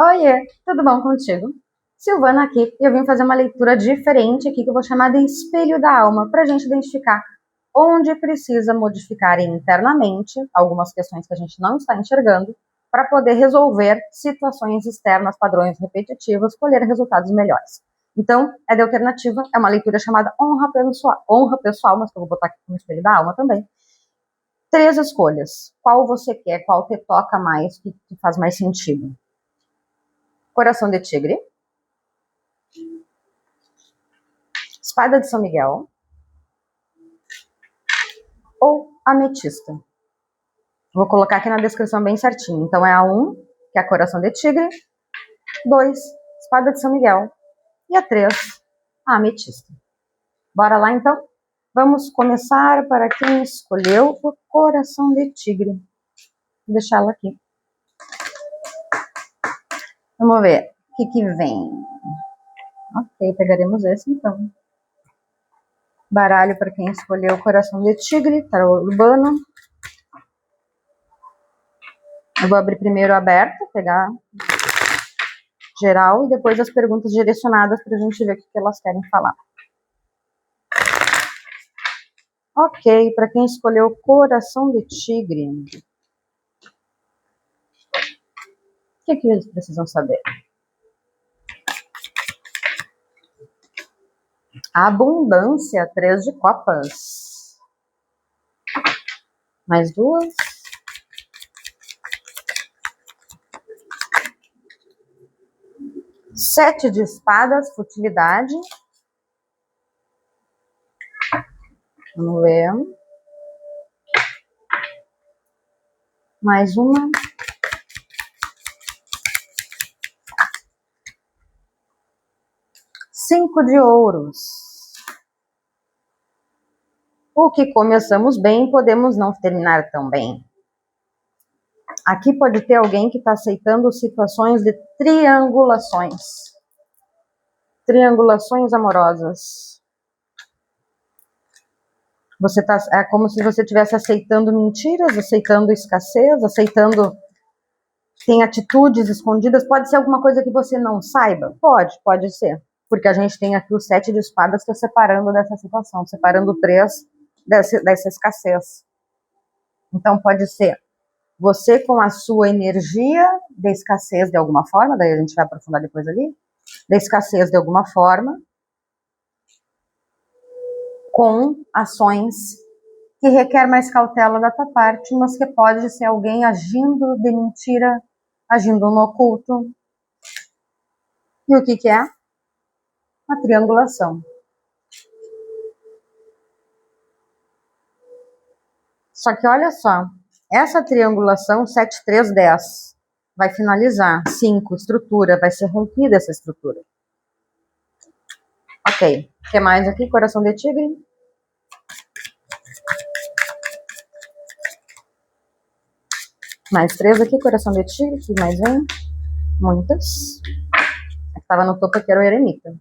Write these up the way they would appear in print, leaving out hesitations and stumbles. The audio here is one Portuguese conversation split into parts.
Oiê, tudo bom contigo? Silvana aqui, e eu vim fazer uma leitura diferente aqui que eu vou chamar de espelho da alma, para a gente identificar onde precisa modificar internamente algumas questões que a gente não está enxergando, para poder resolver situações externas, padrões repetitivos, colher resultados melhores. Então, é de alternativa, é uma leitura chamada honra pessoal, mas que eu vou botar aqui como espelho da alma também. 3 escolhas. Qual você quer, qual te toca mais, que faz mais sentido? Coração de tigre, espada de São Miguel ou ametista. Vou colocar aqui na descrição bem certinho. Então é a 1, que é coração de tigre, 2, espada de São Miguel e a 3, a ametista. Bora lá então? Vamos começar para quem escolheu o coração de tigre. Vou deixar ela aqui. Vamos ver o que vem. Ok, pegaremos esse então. Baralho para quem escolheu o coração de tigre, tarô urbano. Eu vou abrir primeiro aberto, pegar geral e depois as perguntas direcionadas para a gente ver o que elas querem falar. Ok, para quem escolheu coração de tigre, o que eles precisam saber? Abundância, 3 de copas. Mais 2. Sete de espadas, futilidade. Vamos ver. Mais uma. Cinco de ouros. O que começamos bem, podemos não terminar tão bem. Aqui pode ter alguém que está aceitando situações de triangulações. Triangulações amorosas. É como se você estivesse aceitando mentiras, aceitando escassez, aceitando... Tem atitudes escondidas. Pode ser alguma coisa que você não saiba? Pode ser. Porque a gente tem aqui o 7 de espadas que está separando dessa situação, separando 3 dessa escassez. Então pode ser você com a sua energia de escassez de alguma forma, daí a gente vai aprofundar depois ali, da escassez de alguma forma, com ações que requer mais cautela da tua parte, mas que pode ser alguém agindo de mentira, agindo no oculto. E o que é? A triangulação. Só que olha só, essa triangulação 7, 3, 10 vai finalizar. 5, estrutura, vai ser rompida essa estrutura. Ok, o que mais aqui? Coração de tigre. Mais 3 aqui, coração de tigre, que mais vem? Muitas. A que estava no topo aqui era o eremita.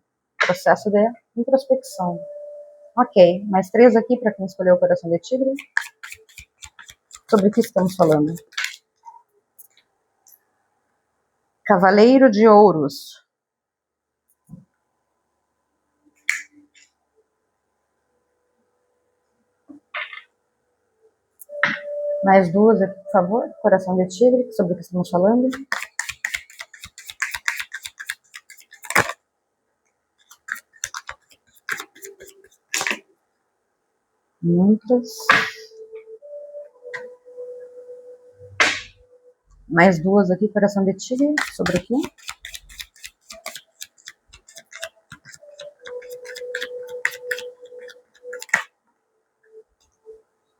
Processo de introspecção. Ok, mais 3 aqui para quem escolheu o coração de tigre. Sobre o que estamos falando? Cavaleiro de ouros. Mais 2 aqui, por favor. Coração de tigre, sobre o que estamos falando? Muitas. Mais 2 aqui, coração de tigre, sobre o que?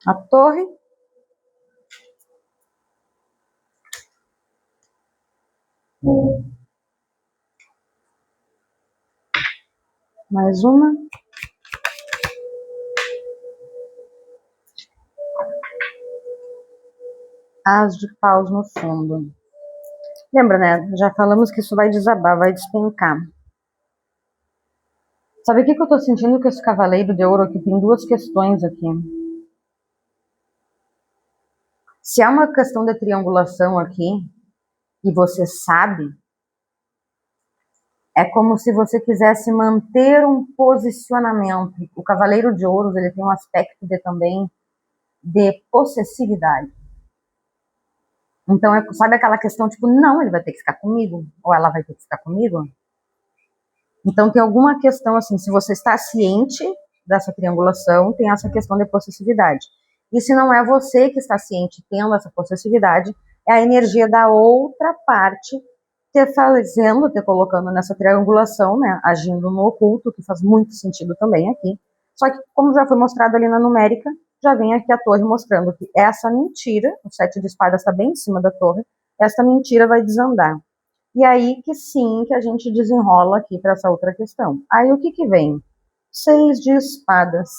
A torre. Mais uma. As de paus no fundo. Lembra, né? Já falamos que isso vai desabar, vai despencar. Sabe o que eu tô sentindo com esse cavaleiro de ouro aqui? Tem 2 questões aqui. Se há uma questão de triangulação aqui, e você sabe, É como se você quisesse manter um posicionamento. O Cavaleiro de Ouros, ele tem um aspecto também de possessividade. Então, sabe aquela questão, tipo, não, ele vai ter que ficar comigo, ou ela vai ter que ficar comigo? Então, tem alguma questão, assim, se você está ciente dessa triangulação, tem essa questão de possessividade. E se não é você que está ciente tendo essa possessividade, é a energia da outra parte te colocando nessa triangulação, né, agindo no oculto, que faz muito sentido também aqui. Só que, como já foi mostrado ali na numérica, já vem aqui a torre mostrando que essa mentira, o 7 de espadas está bem em cima da torre, essa mentira vai desandar. E aí que sim, que a gente desenrola aqui para essa outra questão. Aí o que que vem? 6 de espadas.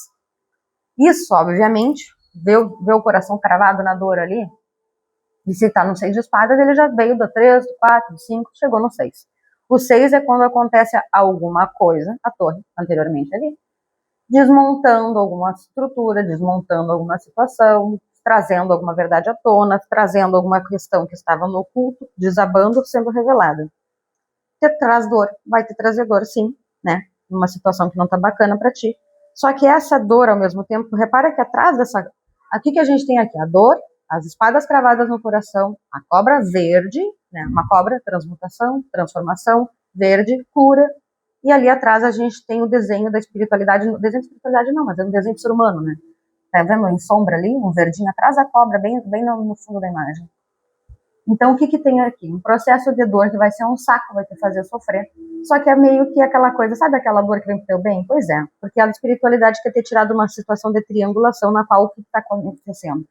Isso, obviamente, vê o coração cravado na dor ali, e se tá no 6 de espadas, ele já veio do 3, do 4, do 5, chegou no 6. O 6 é quando acontece alguma coisa, a torre, anteriormente ali, desmontando alguma estrutura, desmontando alguma situação, trazendo alguma verdade à tona, trazendo alguma questão que estava no oculto, desabando, sendo revelada. Te traz dor, vai te trazer dor, sim, né? Uma situação que não tá bacana para ti. Só que essa dor, ao mesmo tempo, repara que atrás dessa... Aqui que a gente tem aqui a dor, as espadas cravadas no coração, a cobra verde, né? Uma cobra, transmutação, transformação, verde, cura. E ali atrás a gente tem o desenho da espiritualidade, desenho de espiritualidade não, mas é um desenho do ser humano, né? Tá vendo em sombra ali, um verdinho atrás da cobra, bem no fundo da imagem. Então, o que que tem aqui? Um processo de dor que vai ser um saco, vai te fazer sofrer. Só que é meio que aquela coisa, sabe aquela dor que vem pro teu bem? Pois é, porque a espiritualidade quer ter tirado uma situação de triangulação na qual o que está acontecendo?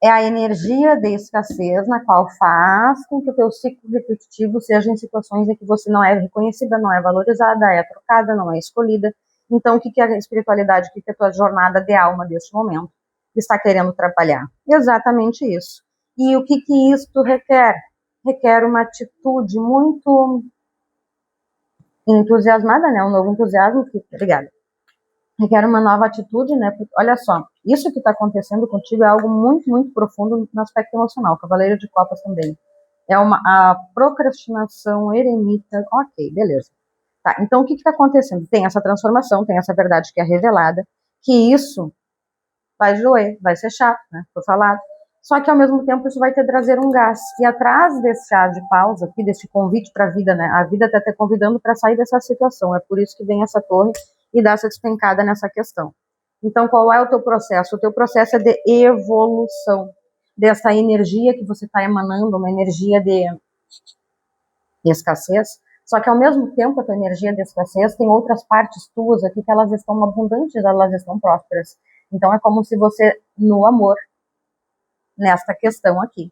É a energia de escassez na qual faz com que o teu ciclo repetitivo seja em situações em que você não é reconhecida, não é valorizada, é trocada, não é escolhida. Então, o que que é a espiritualidade, o que que é a tua jornada de alma deste momento está querendo trabalhar? Exatamente isso. E o que que isto requer? Requer uma atitude muito entusiasmada, né? Um novo entusiasmo. Obrigada. Requer uma nova atitude, né? Porque, olha só, isso que está acontecendo contigo é algo muito, muito profundo no aspecto emocional. Cavaleiro de Copas também. É a procrastinação eremita. Ok, beleza. Tá, então o que está acontecendo? Tem essa transformação, tem essa verdade que é revelada, que isso vai doer, vai ser chato, né? Foi falado. Só que ao mesmo tempo isso vai te trazer um gás. E atrás desse chá de pausa aqui, desse convite para a vida, né? A vida está te convidando para sair dessa situação. É por isso que vem essa torre e dá essa despencada nessa questão. Então, qual é o teu processo? O teu processo é de evolução dessa energia que você está emanando, uma energia de escassez. Só que ao mesmo tempo, a tua energia de escassez tem outras partes tuas aqui que elas estão abundantes, elas estão prósperas. Então é como se você, no amor, nesta questão aqui,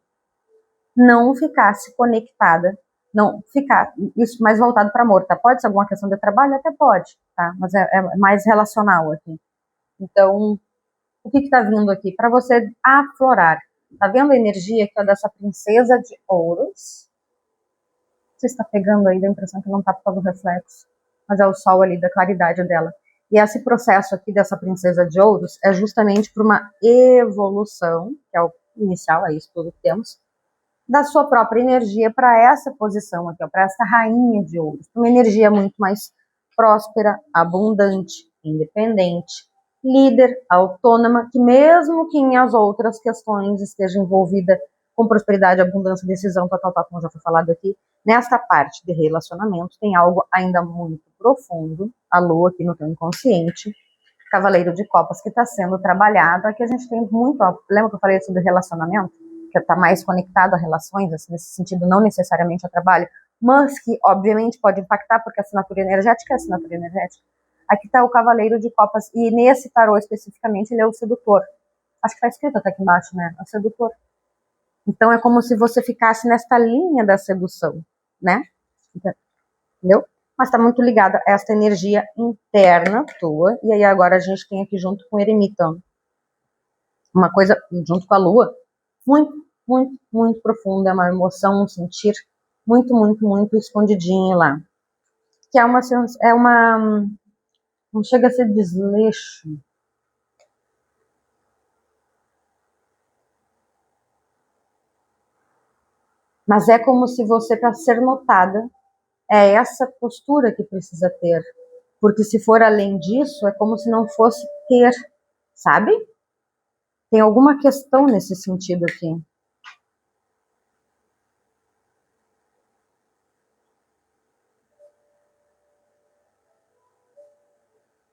não ficasse conectada, não ficar, isso mais voltado para amor, tá? Pode ser alguma questão de trabalho? Até pode, tá? Mas é mais relacional aqui. Então, o que tá vindo aqui? Para você aflorar. Tá vendo a energia aqui, ó, dessa princesa de ouros? Você está pegando aí, dá a impressão que não tá por causa do reflexo, mas é o sol ali, da claridade dela. E esse processo aqui dessa princesa de ouros é justamente por uma evolução, que é o inicial, é isso tudo que temos, da sua própria energia para essa posição aqui, para essa rainha de ouros. Uma energia muito mais próspera, abundante, independente, líder, autônoma, que mesmo que em as outras questões esteja envolvida com prosperidade, abundância, decisão, tal, como já foi falado aqui, nesta parte de relacionamento tem algo ainda muito profundo, a lua aqui no teu inconsciente, Cavaleiro de Copas que está sendo trabalhado. Aqui a gente tem muito, ó, lembra que eu falei sobre relacionamento? Que está mais conectado a relações, assim, nesse sentido, não necessariamente a trabalho, mas que obviamente pode impactar, porque a assinatura energética é a assinatura energética. Aqui está o Cavaleiro de Copas, e nesse tarô especificamente ele é o sedutor. Acho que está escrito até aqui embaixo, né? O sedutor. Então é como se você ficasse nesta linha da sedução, né? Entendeu? Mas está muito ligada a esta energia interna tua, e aí agora a gente tem aqui junto com o eremita uma coisa, junto com a lua, muito, muito, muito profunda, é uma emoção, um sentir muito, muito, muito escondidinho lá. Que não chega a ser desleixo. Mas é como se você, para ser notada, É essa postura que precisa ter. Porque se for além disso, é como se não fosse ter, sabe? Tem alguma questão nesse sentido aqui.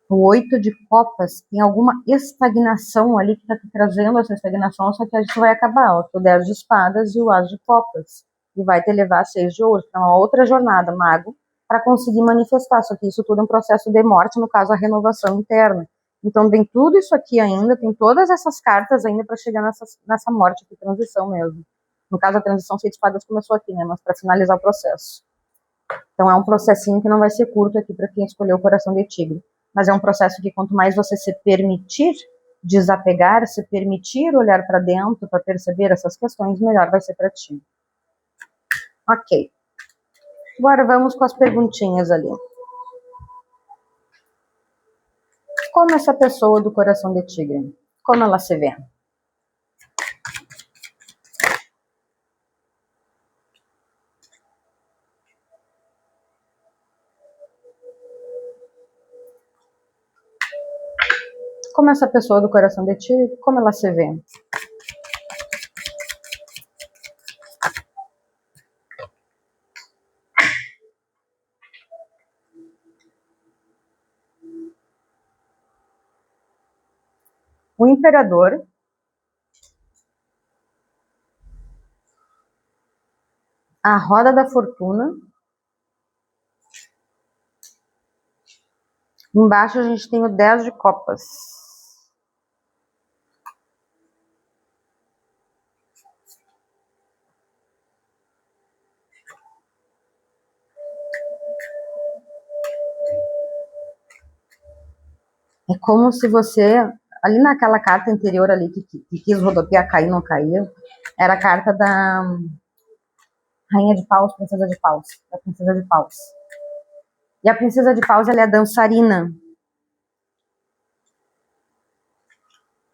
O 8 de copas tem alguma estagnação ali que está trazendo essa estagnação, só que a gente vai acabar. Ó, o 10 de espadas e o as de copas. E vai te levar a 6 de ouros, para uma outra jornada, mago, para conseguir manifestar. Só que isso tudo é um processo de morte, no caso, a renovação interna. Então, tem tudo isso aqui ainda, tem todas essas cartas ainda para chegar nessa morte de transição mesmo. No caso, a transição 6 de espadas começou aqui, né? Mas para finalizar o processo. Então é um processinho que não vai ser curto aqui para quem escolheu o coração de tigre. Mas é um processo que quanto mais você se permitir desapegar, se permitir olhar para dentro para perceber essas questões, melhor vai ser para ti. Ok. Agora vamos com as perguntinhas ali. Como essa pessoa do coração de tigre? Como ela se vê? Como essa pessoa do coração de tigre, como ela se vê? O imperador, a roda da fortuna. Embaixo a gente tem o 10 de copas. É como se você, ali naquela carta anterior ali, que quis rodopiar, cair, não caiu, era a carta da Rainha de Paus, Princesa de Paus, da Princesa de Paus. E a Princesa de Paus, ela é a dançarina.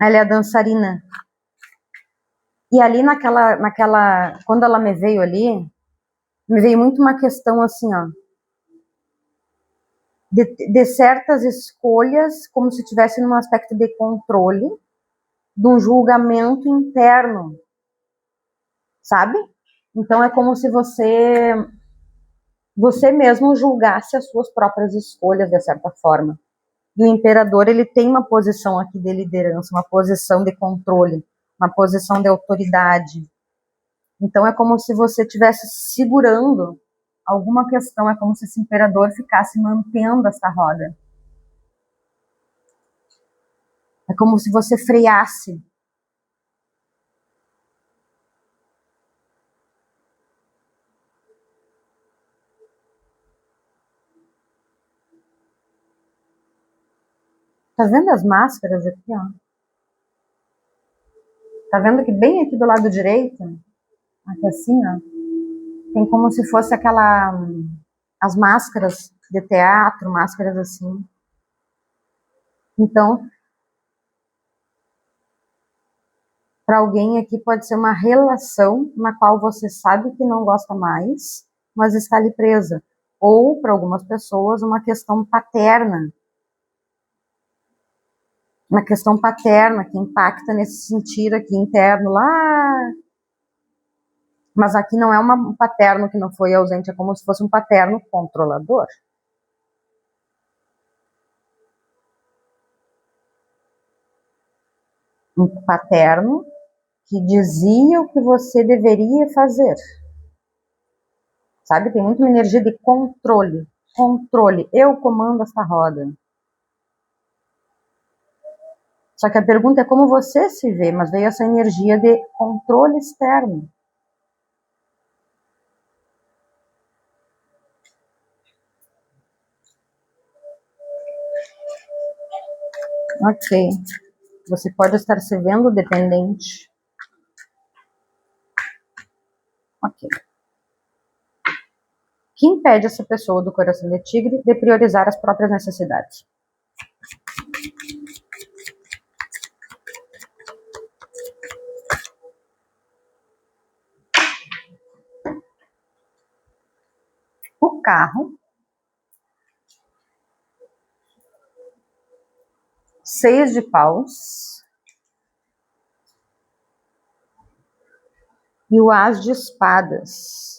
Ela é a dançarina. E ali quando ela me veio ali, me veio muito uma questão assim, ó, de certas escolhas, como se estivesse num aspecto de controle, de um julgamento interno, sabe? Então é como se você mesmo julgasse as suas próprias escolhas de certa forma. E o imperador, ele tem uma posição aqui de liderança, uma posição de controle, uma posição de autoridade. Então é como se você estivesse segurando alguma questão, é como se esse imperador ficasse mantendo essa roda. É como se você freasse. Tá vendo as máscaras aqui, ó? Tá vendo que bem aqui do lado direito, aqui assim, ó, tem como se fosse as máscaras de teatro, máscaras assim. Então, para alguém aqui pode ser uma relação na qual você sabe que não gosta mais, mas está ali presa. Ou, para algumas pessoas, uma questão paterna. Uma questão paterna que impacta nesse sentido aqui interno lá. Mas aqui não é um paterno que não foi ausente, é como se fosse um paterno controlador. Um paterno que dizia o que você deveria fazer. Sabe? Tem muito uma energia de controle. Controle. Eu comando essa roda. Só que a pergunta é como você se vê, mas veio essa energia de controle externo. Ok. Você pode estar se vendo dependente. Ok. O que impede essa pessoa do coração de tigre de priorizar as próprias necessidades? o carro, 6 de paus e o as de espadas.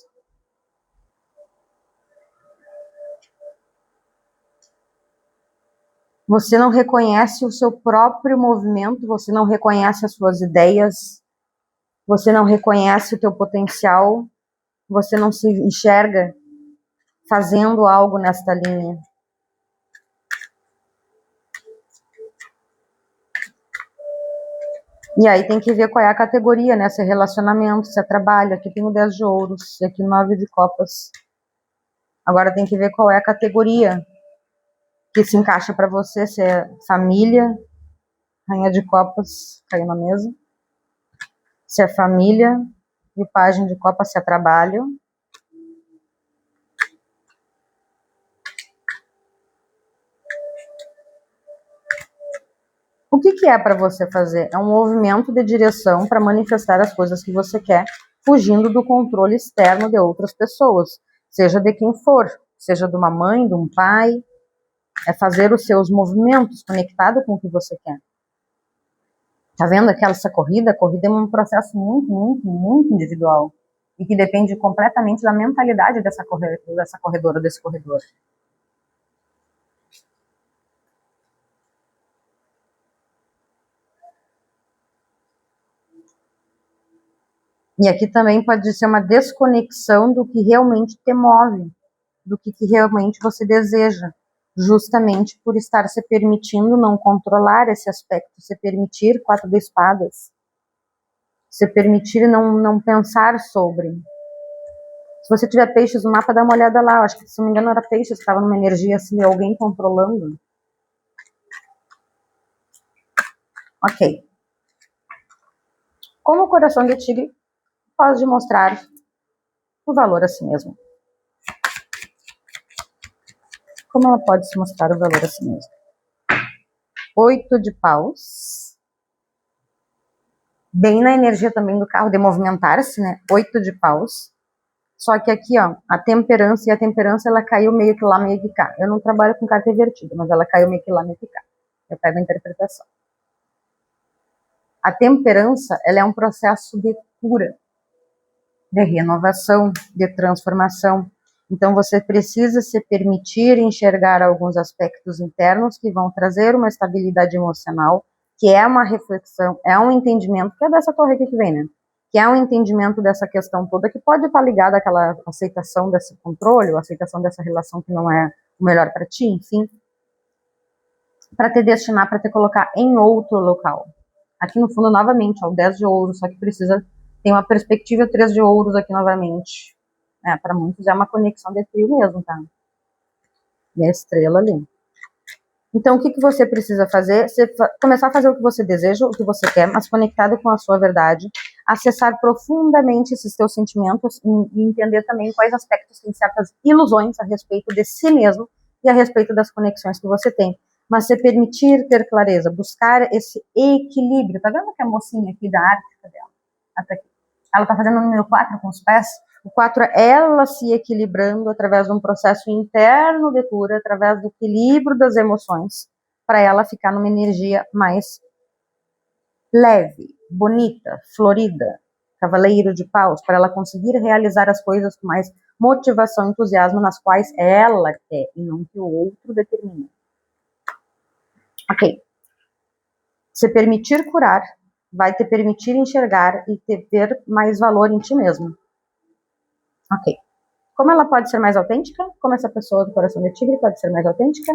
Você não reconhece o seu próprio movimento, você não reconhece as suas ideias, você não reconhece o teu potencial, você não se enxerga fazendo algo nesta linha. E aí tem que ver qual é a categoria, né? Se é relacionamento, se é trabalho. Aqui tem o 10 de ouros, e aqui 9 de copas. Agora tem que ver qual é a categoria que se encaixa para você, se é família, rainha de copas, caiu na mesa. Se é família, e o pajem de copas, se é trabalho. O que é para você fazer? É um movimento de direção para manifestar as coisas que você quer, fugindo do controle externo de outras pessoas, seja de quem for, seja de uma mãe, de um pai. É fazer os seus movimentos conectado com o que você quer. Tá vendo essa corrida? A corrida é um processo muito individual e que depende completamente da mentalidade dessa corredora, desse corredor. E aqui também pode ser uma desconexão do que realmente te move, do que realmente você deseja, justamente por estar se permitindo não controlar esse aspecto, se permitir 4 de espadas, se permitir não pensar sobre. Se você tiver peixes no mapa, dá uma olhada lá, eu acho que se não me engano era peixes, estava numa energia assim de alguém controlando. Ok. Como o coração de tigre pode mostrar o valor a si mesmo? Como ela pode se mostrar o valor a si mesmo? 8 de paus. Bem na energia também do carro de movimentar-se, né? 8 de paus. Só que aqui, ó, a temperança, ela caiu meio que lá, meio que cá. Eu não trabalho com carta invertida, mas ela caiu meio que lá, meio que cá. Eu pego a interpretação. A temperança, ela é um processo de cura, de renovação, de transformação. Então, você precisa se permitir enxergar alguns aspectos internos que vão trazer uma estabilidade emocional, que é uma reflexão, é um entendimento, que é dessa torre aqui que vem, né? Que é um entendimento dessa questão toda, que pode estar ligada àquela aceitação desse controle, ou aceitação dessa relação que não é o melhor para ti, enfim, para te destinar, para te colocar em outro local. Aqui no fundo, novamente, ó, o 10 de ouro, só que precisa ter uma perspectiva 3 de ouros aqui novamente. Para muitos é uma conexão de trio mesmo, tá? E a estrela ali. Então, o que você precisa fazer? Começar a fazer o que você deseja, o que você quer, mas conectado com a sua verdade. Acessar profundamente esses teus sentimentos e entender também quais aspectos têm certas ilusões a respeito de si mesmo e a respeito das conexões que você tem. Mas se permitir ter clareza, buscar esse equilíbrio. Tá vendo que a mocinha aqui da Ártica dela? Até aqui. Ela tá fazendo o número 4 com os pés. O 4 é ela se equilibrando através de um processo interno de cura, através do equilíbrio das emoções, para ela ficar numa energia mais leve, bonita, florida, cavaleiro de paus, para ela conseguir realizar as coisas com mais motivação e entusiasmo nas quais ela quer e não que o outro determina. Ok. Se permitir curar vai te permitir enxergar e te ver mais valor em ti mesmo. Ok. Como ela pode ser mais autêntica? Como essa pessoa do coração de tigre pode ser mais autêntica?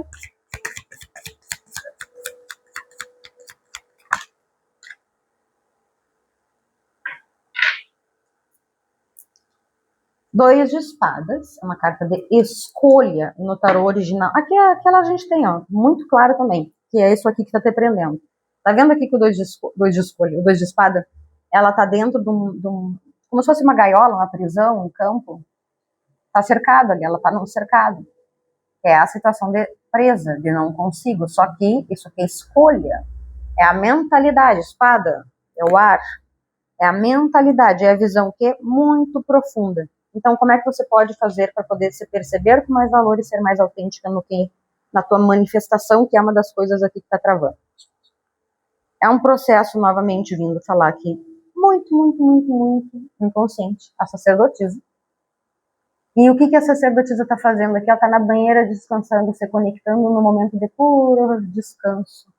Dois de espadas, é uma carta de escolha no tarô original. Aqui é aquela a gente tem, ó, muito claro também, que é isso aqui que tá te prendendo. Tá vendo aqui que o dois de escolha, o 2 de espada, ela tá dentro de um como se fosse uma gaiola, uma prisão, um campo. Tá cercado ali, ela tá num cercado. É a situação de presa, de não consigo. Só que isso aqui é escolha. É a mentalidade, espada, é o ar. É a mentalidade, é a visão que é muito profunda. Então, como é que você pode fazer para poder se perceber com mais valor e ser mais autêntica na tua manifestação, que é uma das coisas aqui que está travando? É um processo, novamente, vindo falar aqui, muito inconsciente, a sacerdotisa. E o que a sacerdotisa está fazendo aqui? Ela está na banheira descansando, se conectando no momento de puro descanso,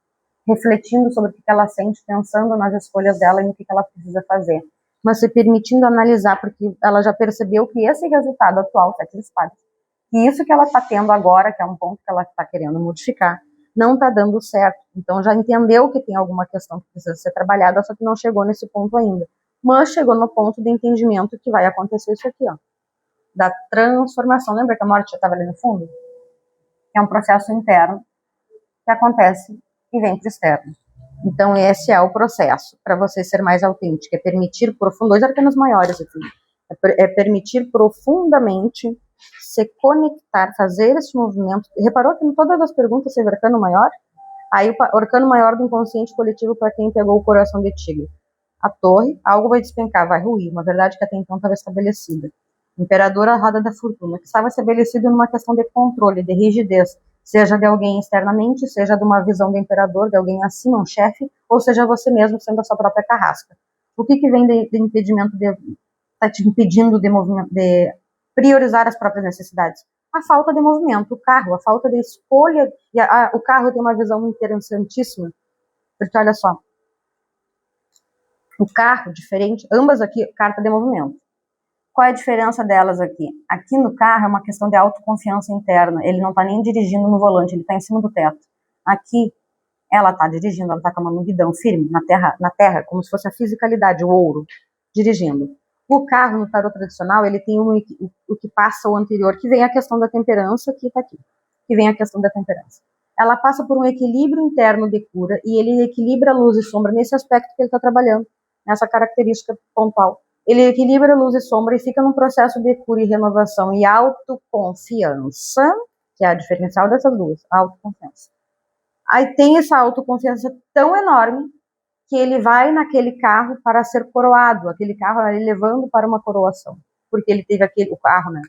refletindo sobre o que ela sente, pensando nas escolhas dela e no que ela precisa fazer. Mas se permitindo analisar, porque ela já percebeu que esse resultado atual, 7 de espadas, que isso que ela está tendo agora, que é um ponto que ela está querendo modificar, não está dando certo. Então já entendeu que tem alguma questão que precisa ser trabalhada, só que não chegou nesse ponto ainda. Mas chegou no ponto de entendimento que vai acontecer isso aqui, ó, da transformação. Lembra que a morte já estava ali no fundo? É um processo interno que acontece e vem para o externo. Então esse é o processo para você ser mais autêntica, é permitir dois arcanos maiores aqui, é permitir profundamente se conectar, fazer esse movimento. Reparou que em todas as perguntas teve arcano maior? Aí o arcano maior do inconsciente coletivo para quem pegou o coração de tigre. A torre, algo vai despencar, vai ruir, uma verdade que até então estava estabelecida. Imperador, a roda da fortuna, que estava estabelecido numa questão de controle, de rigidez, seja de alguém externamente, seja de uma visão do imperador, de alguém acima, um chefe, ou seja você mesmo sendo a sua própria carrasca. O que vem de impedimento, está te impedindo de priorizar as próprias necessidades? A falta de movimento, o carro, a falta de escolha. O carro tem uma visão interessantíssima, porque olha só, o carro, diferente, ambas aqui, carta de movimento. Qual é a diferença delas aqui? Aqui no carro é uma questão de autoconfiança interna. Ele não está nem dirigindo no volante, ele está em cima do teto. Aqui, ela está dirigindo, ela está com a mão no guidão, firme, na terra, como se fosse a fisicalidade, o ouro, dirigindo. O carro, no tarot tradicional, ele tem o que passa o anterior, que vem a questão da temperança, que está aqui. Que vem a questão da temperança. Ela passa por um equilíbrio interno de cura, e ele equilibra luz e sombra nesse aspecto que ele está trabalhando, nessa característica pontual. Ele equilibra luz e sombra e fica num processo de cura e renovação e autoconfiança, que é a diferencial dessas duas, autoconfiança. Aí tem essa autoconfiança tão enorme que ele vai naquele carro para ser coroado, aquele carro ele levando para uma coroação, porque ele teve o carro, né?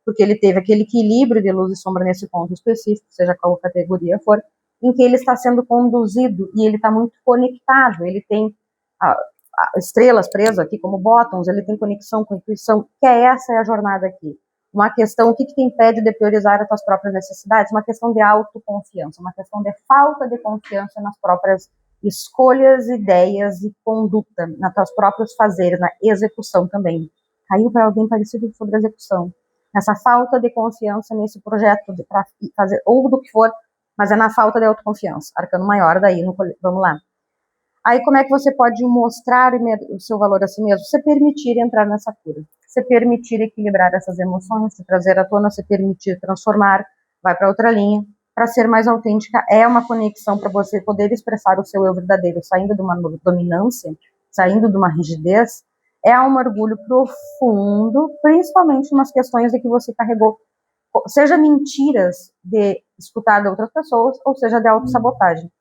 Porque ele teve aquele equilíbrio de luz e sombra nesse ponto específico, seja qual categoria for, em que ele está sendo conduzido e ele está muito conectado, ele tem estrelas presas aqui como botões, ele tem conexão com a intuição, que essa é a jornada aqui. Uma questão, o que te impede de priorizar as tuas próprias necessidades? Uma questão de autoconfiança, uma questão de falta de confiança nas próprias escolhas, ideias e conduta, nas teus próprios fazeres, na execução também. Caiu para alguém parecido sobre a execução. Essa falta de confiança nesse projeto para fazer, ou do que for, mas é na falta de autoconfiança. Arcano maior daí, vamos lá. Aí como é que você pode mostrar o seu valor a si mesmo? Se permitir entrar nessa cura. Se permitir equilibrar essas emoções, se trazer à tona, se permitir transformar, vai para outra linha. Para ser mais autêntica, é uma conexão para você poder expressar o seu eu verdadeiro, saindo de uma dominância, saindo de uma rigidez. É um orgulho profundo, principalmente nas questões de que você carregou, seja mentiras de escutar de outras pessoas, ou seja de autossabotagem.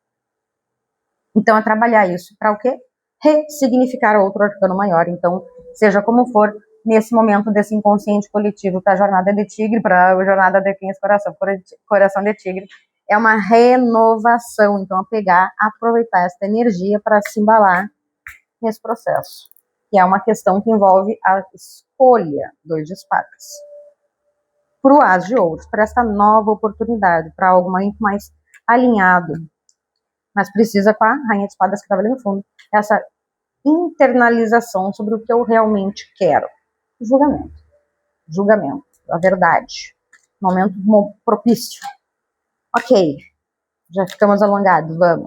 Então, é trabalhar isso para o quê? Ressignificar outro arcano maior. Então, seja como for, nesse momento desse inconsciente coletivo para a jornada de tigre, para a jornada de quem coração de tigre, é uma renovação. Então, aproveitar essa energia para se embalar nesse processo. Que é uma questão que envolve a escolha, 2 de espadas. Para o as de ouros, para essa nova oportunidade, para algo muito mais alinhado. Mas precisa com a rainha de espadas que estava ali no fundo, essa internalização sobre o que eu realmente quero. Julgamento, a verdade, momento propício. Ok, já ficamos alongados, vamos.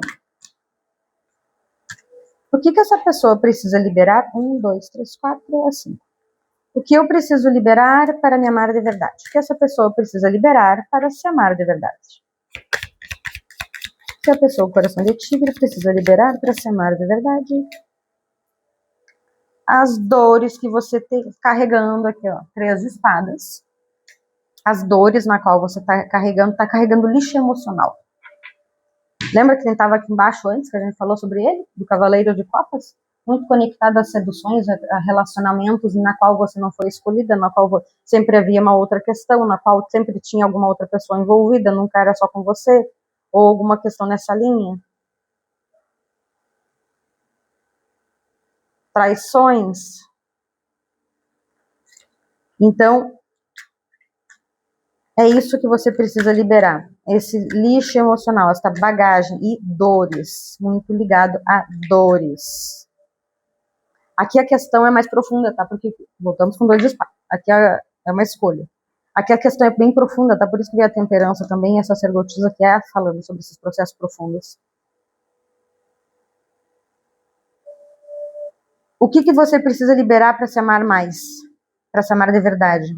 O que essa pessoa precisa liberar? 1, 2, 3, 4, 5. O que eu preciso liberar para me amar de verdade? O que essa pessoa precisa liberar para se amar de verdade? Que a pessoa, o coração de tigre, precisa liberar para se amar de verdade. As dores que você tem carregando aqui, ó, 3 de espadas. As dores na qual você está carregando lixo emocional. Lembra que ele estava aqui embaixo antes, que a gente falou sobre ele? Do Cavaleiro de Copas? muito conectado a seduções, a relacionamentos na qual você não foi escolhida, na qual sempre havia uma outra questão, na qual sempre tinha alguma outra pessoa envolvida, nunca era só com você, ou alguma questão nessa linha. Traições. Então, é isso que você precisa liberar. Esse lixo emocional, essa bagagem e dores, muito ligado a dores. Aqui a questão é mais profunda, tá? Porque voltamos com 2 de espadas. Aqui é uma escolha. Aqui a questão é bem profunda, tá? Por isso que veio a temperança também, e a sacerdotisa que é falando sobre esses processos profundos. O que você precisa liberar para se amar mais? Para se amar de verdade?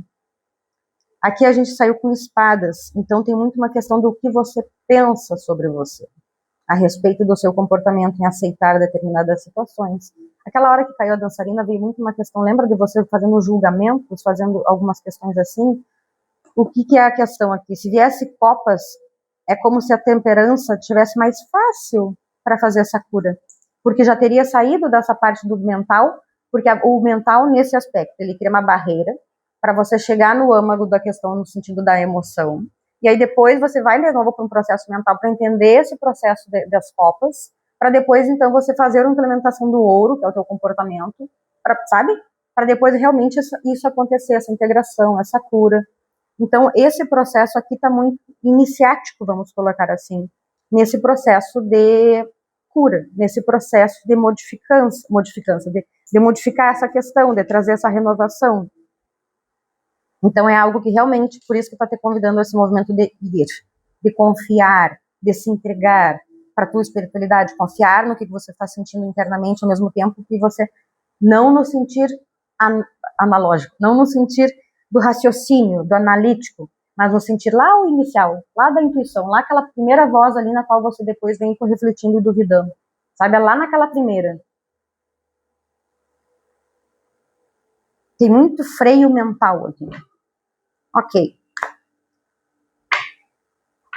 Aqui a gente saiu com espadas, então tem muito uma questão do que você pensa sobre você, a respeito do seu comportamento em aceitar determinadas situações. Aquela hora que caiu a dançarina veio muito uma questão, lembra de você fazendo julgamentos, fazendo algumas questões assim? O que é a questão aqui? Se viesse copas, é como se a temperança tivesse mais fácil para fazer essa cura, porque já teria saído dessa parte do mental, porque o mental nesse aspecto, ele cria uma barreira para você chegar no âmago da questão no sentido da emoção, e aí depois você vai de novo para um processo mental para entender esse processo das copas, para depois então você fazer uma implementação do ouro, que é o teu comportamento, sabe? Para depois realmente isso acontecer, essa integração, essa cura. Então esse processo aqui está muito iniciático, vamos colocar assim, nesse processo de cura, nesse processo de modificância, de modificar essa questão, de trazer essa renovação. Então é algo que realmente, por isso que está te convidando a esse movimento de ir, de confiar, de se entregar para a tua espiritualidade, confiar no que você está sentindo internamente, ao mesmo tempo que você não no sentir analógico, não no sentir do raciocínio, do analítico, mas no sentir lá o inicial, lá da intuição, lá aquela primeira voz ali na qual você depois vem refletindo e duvidando, sabe? Lá naquela primeira. Tem muito freio mental aqui. Ok.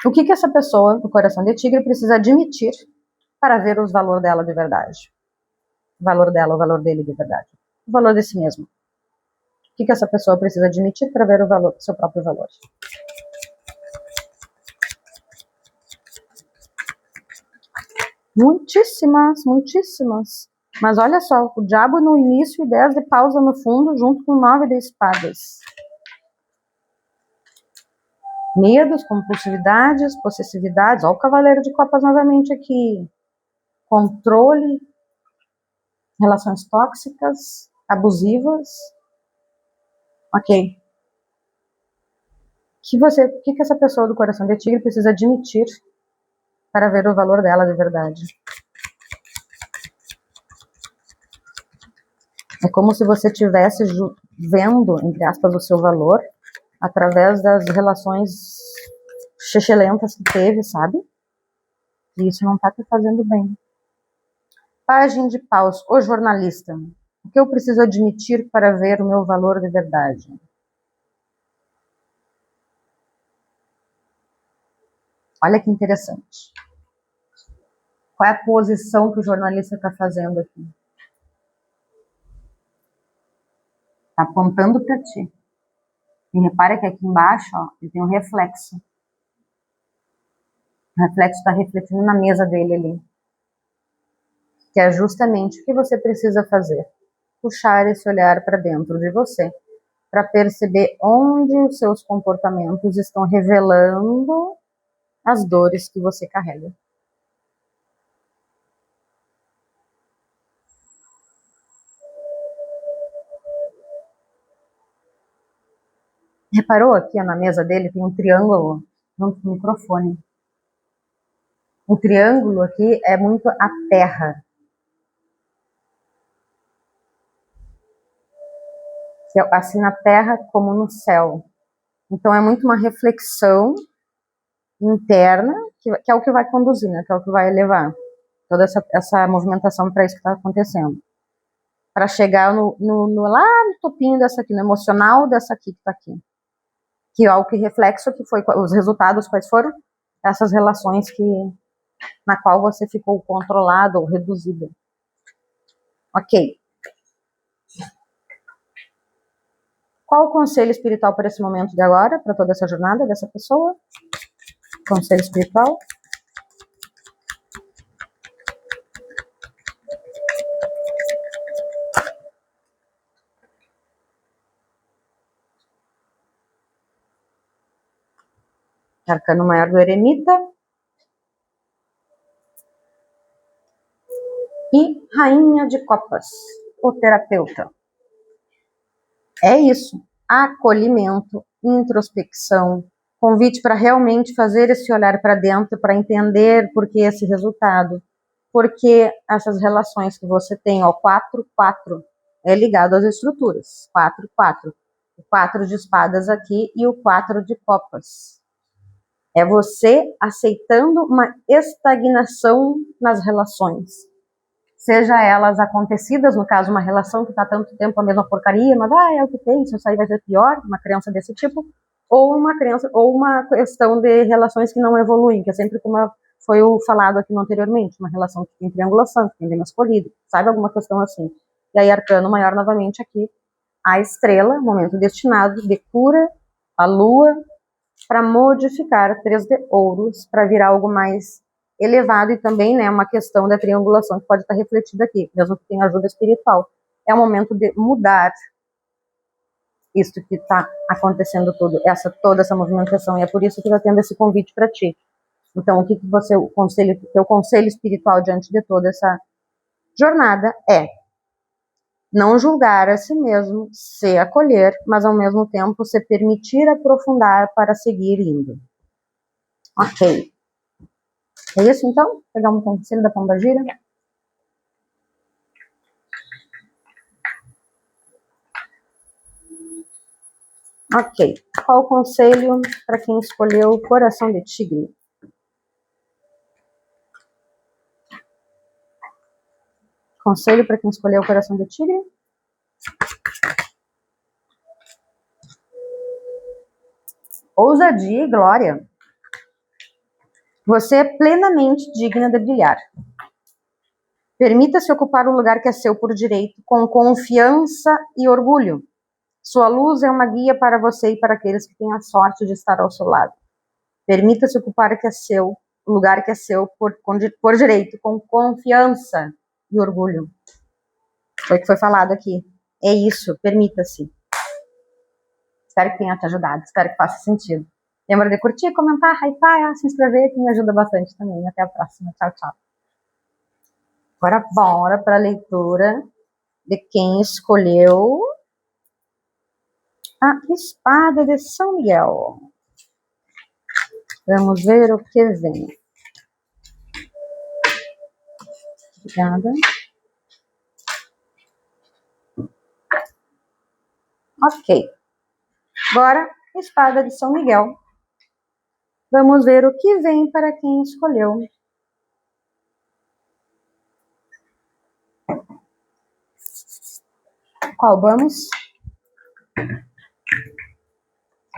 O que essa pessoa do coração de tigre precisa admitir para ver os valores dela de verdade? O valor dela, o valor dele de verdade. O valor de si mesmo. O que essa pessoa precisa admitir para ver o valor, seu próprio valor? Muitíssimas, muitíssimas. Mas olha só, o diabo no início e 10 de pausa no fundo, junto com 9 de espadas. Medos, compulsividades, possessividades. Olha o cavaleiro de copas novamente aqui. Controle, relações tóxicas, abusivas. Ok. O que essa pessoa do coração de tigre precisa admitir para ver o valor dela de verdade? É como se você estivesse vendo, entre aspas, o seu valor através das relações chechelentas que teve, sabe? E isso não tá te fazendo bem. Página de paus. O jornalista. O que eu preciso admitir para ver o meu valor de verdade? Olha que interessante. Qual é a posição que o jornalista está fazendo aqui? Está apontando para ti. E repara que aqui embaixo, ó, ele tem um reflexo. O reflexo está refletindo na mesa dele ali. Que é justamente o que você precisa fazer. Puxar esse olhar para dentro de você. Para perceber onde os seus comportamentos estão revelando as dores que você carrega. Reparou aqui ó, na mesa dele tem um triângulo junto com o microfone. O triângulo aqui é muito a terra. Que é assim na terra como no céu. Então é muito uma reflexão interna, que é o que vai conduzir, né? Que é o que vai levar toda essa movimentação para isso que está acontecendo. Para chegar lá no topinho dessa aqui, no emocional dessa aqui que está aqui. Que é o que reflexo que foi, os resultados quais foram? Essas relações na qual você ficou controlado ou reduzido. Ok. Qual o conselho espiritual para esse momento de agora, para toda essa jornada dessa pessoa? Conselho espiritual. Arcano maior do eremita. E rainha de copas, o terapeuta. É isso. Acolhimento, introspecção, convite para realmente fazer esse olhar para dentro, para entender por que esse resultado, porque essas relações que você tem, ó, 4-4, é ligado às estruturas, 4-4, o 4 de espadas aqui e o 4 de copas. É você aceitando uma estagnação nas relações, seja elas acontecidas, no caso uma relação que está tanto tempo a mesma porcaria, mas é o que tem, se eu sair vai ser pior, uma crença desse tipo, ou uma questão de relações que não evoluem, que é sempre como foi o falado aqui anteriormente, uma relação que tem triangulação, que tem bem masculino, sabe, alguma questão assim. E aí arcano maior novamente aqui, a estrela, momento destinado de cura, a lua, para modificar 3 de ouros, para virar algo mais elevado, e também, né, uma questão da triangulação que pode estar refletida aqui, mesmo que tenha ajuda espiritual. É o momento de mudar isso que está acontecendo tudo, toda essa movimentação, e é por isso que está tendo esse convite para ti. Então, o que você, o teu conselho espiritual diante de toda essa jornada é não julgar a si mesmo, se acolher, mas ao mesmo tempo se permitir aprofundar para seguir indo. Ok. É isso então? Pegar um conselho da Pombagira? Ok. Qual o conselho para quem escolheu o coração de tigre? Conselho para quem escolheu o coração de tigre? Ousadia e glória. Você é plenamente digna de brilhar. Permita-se ocupar o lugar que é seu por direito, com confiança e orgulho. Sua luz é uma guia para você e para aqueles que têm a sorte de estar ao seu lado. Permita-se ocupar o lugar que é seu por direito, com confiança e orgulho. Foi o que foi falado aqui. É isso, permita-se. Espero que tenha te ajudado, espero que faça sentido. Lembra de curtir, comentar, hypar, se inscrever, que me ajuda bastante também. Até a próxima. Tchau, tchau. Agora bora para a leitura de quem escolheu a espada de São Miguel. Vamos ver o que vem. Obrigada. Ok. Agora, espada de São Miguel. Vamos ver o que vem para quem escolheu. Qual vamos?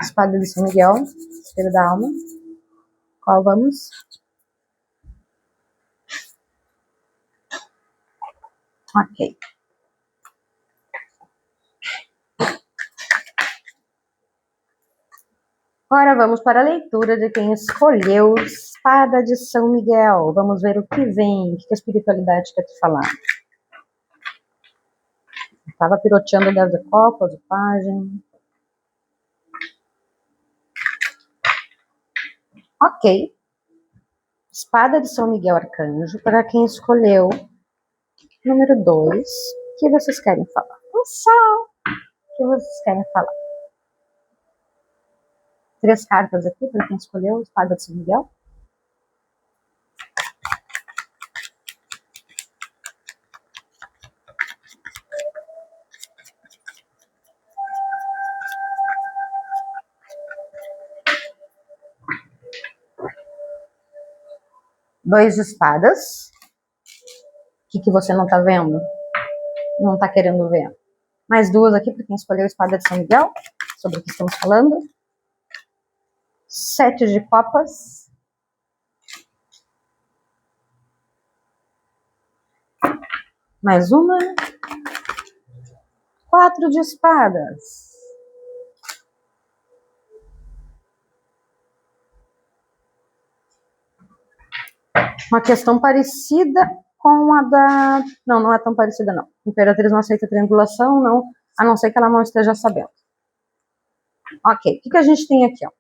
Espada de São Miguel, Espelho da Alma. Qual vamos? Ok. Agora vamos para a leitura de quem escolheu Espada de São Miguel. Vamos ver o que vem, o que a espiritualidade quer te falar. Estava piroteando 10 de copas, o pajem. Ok. Espada de São Miguel Arcanjo, para quem escolheu número 2. O que vocês querem falar? O que vocês querem falar? 3 cartas aqui para quem escolheu Espada de São Miguel. Dois de espadas. O que você não está vendo? Não está querendo ver. Mais 2 aqui para quem escolheu Espada de São Miguel. Sobre o que estamos falando. 7 de copas. Mais uma. 4 de espadas. Uma questão parecida com a da... Não, não é tão parecida, não. Imperatriz não aceita triangulação, não, a não ser que ela não esteja sabendo. Ok, o que a gente tem aqui? Ó?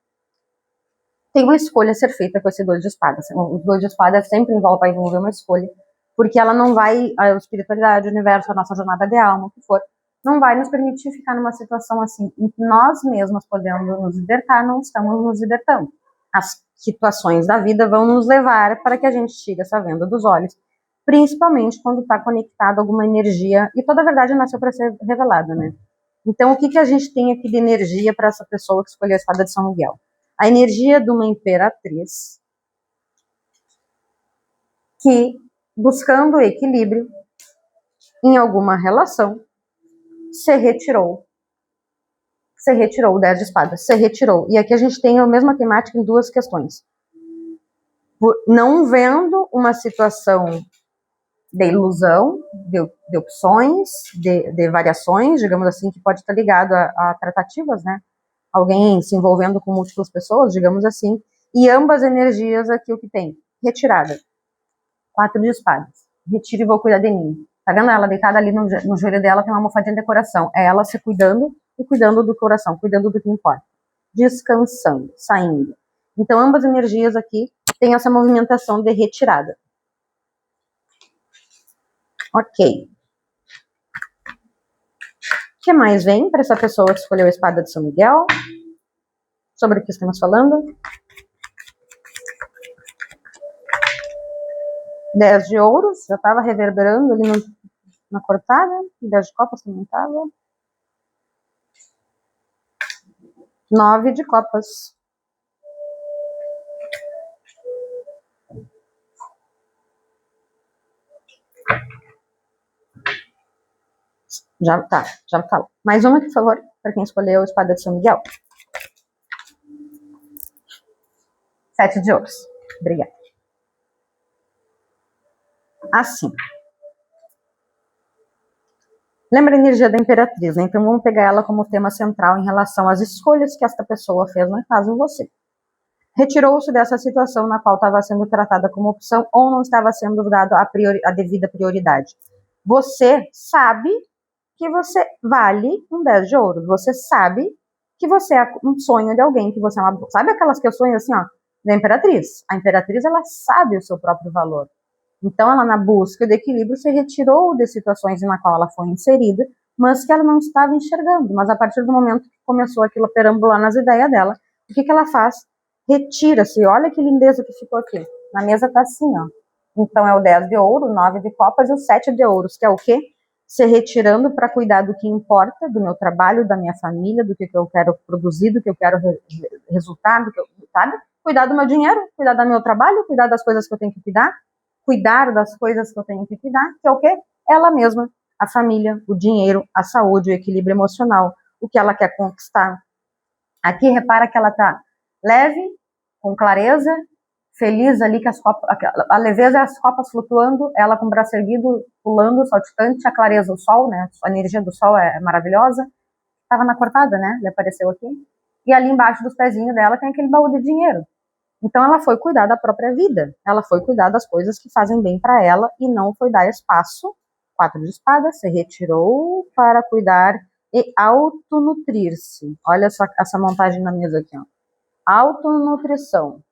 Tem uma escolha a ser feita com esse 2 de espadas. O 2 de espadas sempre vai envolver uma escolha, porque ela não vai, a espiritualidade, o universo, a nossa jornada de alma, o que for, não vai nos permitir ficar numa situação assim, em que nós mesmos podemos nos libertar, não estamos nos libertando. As situações da vida vão nos levar para que a gente tire essa venda dos olhos, principalmente quando está conectado a alguma energia, e toda a verdade nasceu para ser revelada, né? Então, o que a gente tem aqui de energia para essa pessoa que escolheu a espada de São Miguel? A energia de uma imperatriz que, buscando equilíbrio em alguma relação, se retirou o 10 de espadas, se retirou. E aqui a gente tem a mesma temática em duas questões. Não vendo uma situação de ilusão, de opções, de variações, digamos assim, que pode estar ligado a tratativas, né? Alguém se envolvendo com múltiplas pessoas, digamos assim, e ambas energias aqui o que tem? Retirada. 4 de espadas. Retiro e vou cuidar de mim. Tá vendo ela deitada ali no joelho dela, tem uma almofadinha de decoração. É ela se cuidando e cuidando do coração, cuidando do que importa. Descansando, saindo. Então, ambas energias aqui têm essa movimentação de retirada. Ok. O que mais vem para essa pessoa que escolheu a espada de São Miguel? Sobre o que estamos falando? 10 de ouros, já estava reverberando ali na cortada. 10 de copas também estava. 9 de copas. Já tá. Mais uma, por favor, para quem escolheu a espada de São Miguel. 7 de ouros. Obrigada. Assim. Lembra a energia da imperatriz, né? Então vamos pegar ela como tema central em relação às escolhas que esta pessoa fez, no caso você. Retirou-se dessa situação na qual estava sendo tratada como opção ou não estava sendo dado a devida prioridade. Você sabe que você vale um 10 de ouro. Você sabe que você é um sonho de alguém, que você é uma... Sabe aquelas questões assim, ó, da imperatriz? A imperatriz, ela sabe o seu próprio valor. Então, ela, na busca de equilíbrio, se retirou de situações na qual ela foi inserida, mas que ela não estava enxergando. Mas a partir do momento que começou aquilo a perambular nas ideias dela, o que ela faz? Retira-se. Olha que lindeza que ficou aqui. Na mesa tá assim, ó. Então, é o 10 de ouro, o 9 de copas e o 7 de ouros, que é o quê? Se retirando para cuidar do que importa, do meu trabalho, da minha família, do que eu quero produzir, do que eu quero resultar, do que eu, sabe? Cuidar do meu dinheiro, cuidar do meu trabalho, cuidar das coisas que eu tenho que cuidar das coisas que eu tenho que cuidar, que é o quê? Ela mesma, a família, o dinheiro, a saúde, o equilíbrio emocional, o que ela quer conquistar. Aqui, repara que ela tá leve, com clareza, feliz ali, que a leveza é as copas flutuando, ela com o braço erguido, pulando, saltitante, a clareza, o sol, né? A energia do sol é maravilhosa. Tava na cortada, né? Ele apareceu aqui. E ali embaixo dos pezinhos dela tem aquele baú de dinheiro. Então ela foi cuidar da própria vida. Ela foi cuidar das coisas que fazem bem para ela e não foi dar espaço. 4 de espadas, se retirou para cuidar e autonutrir-se. Olha só essa montagem na mesa aqui, ó. Autonutrição.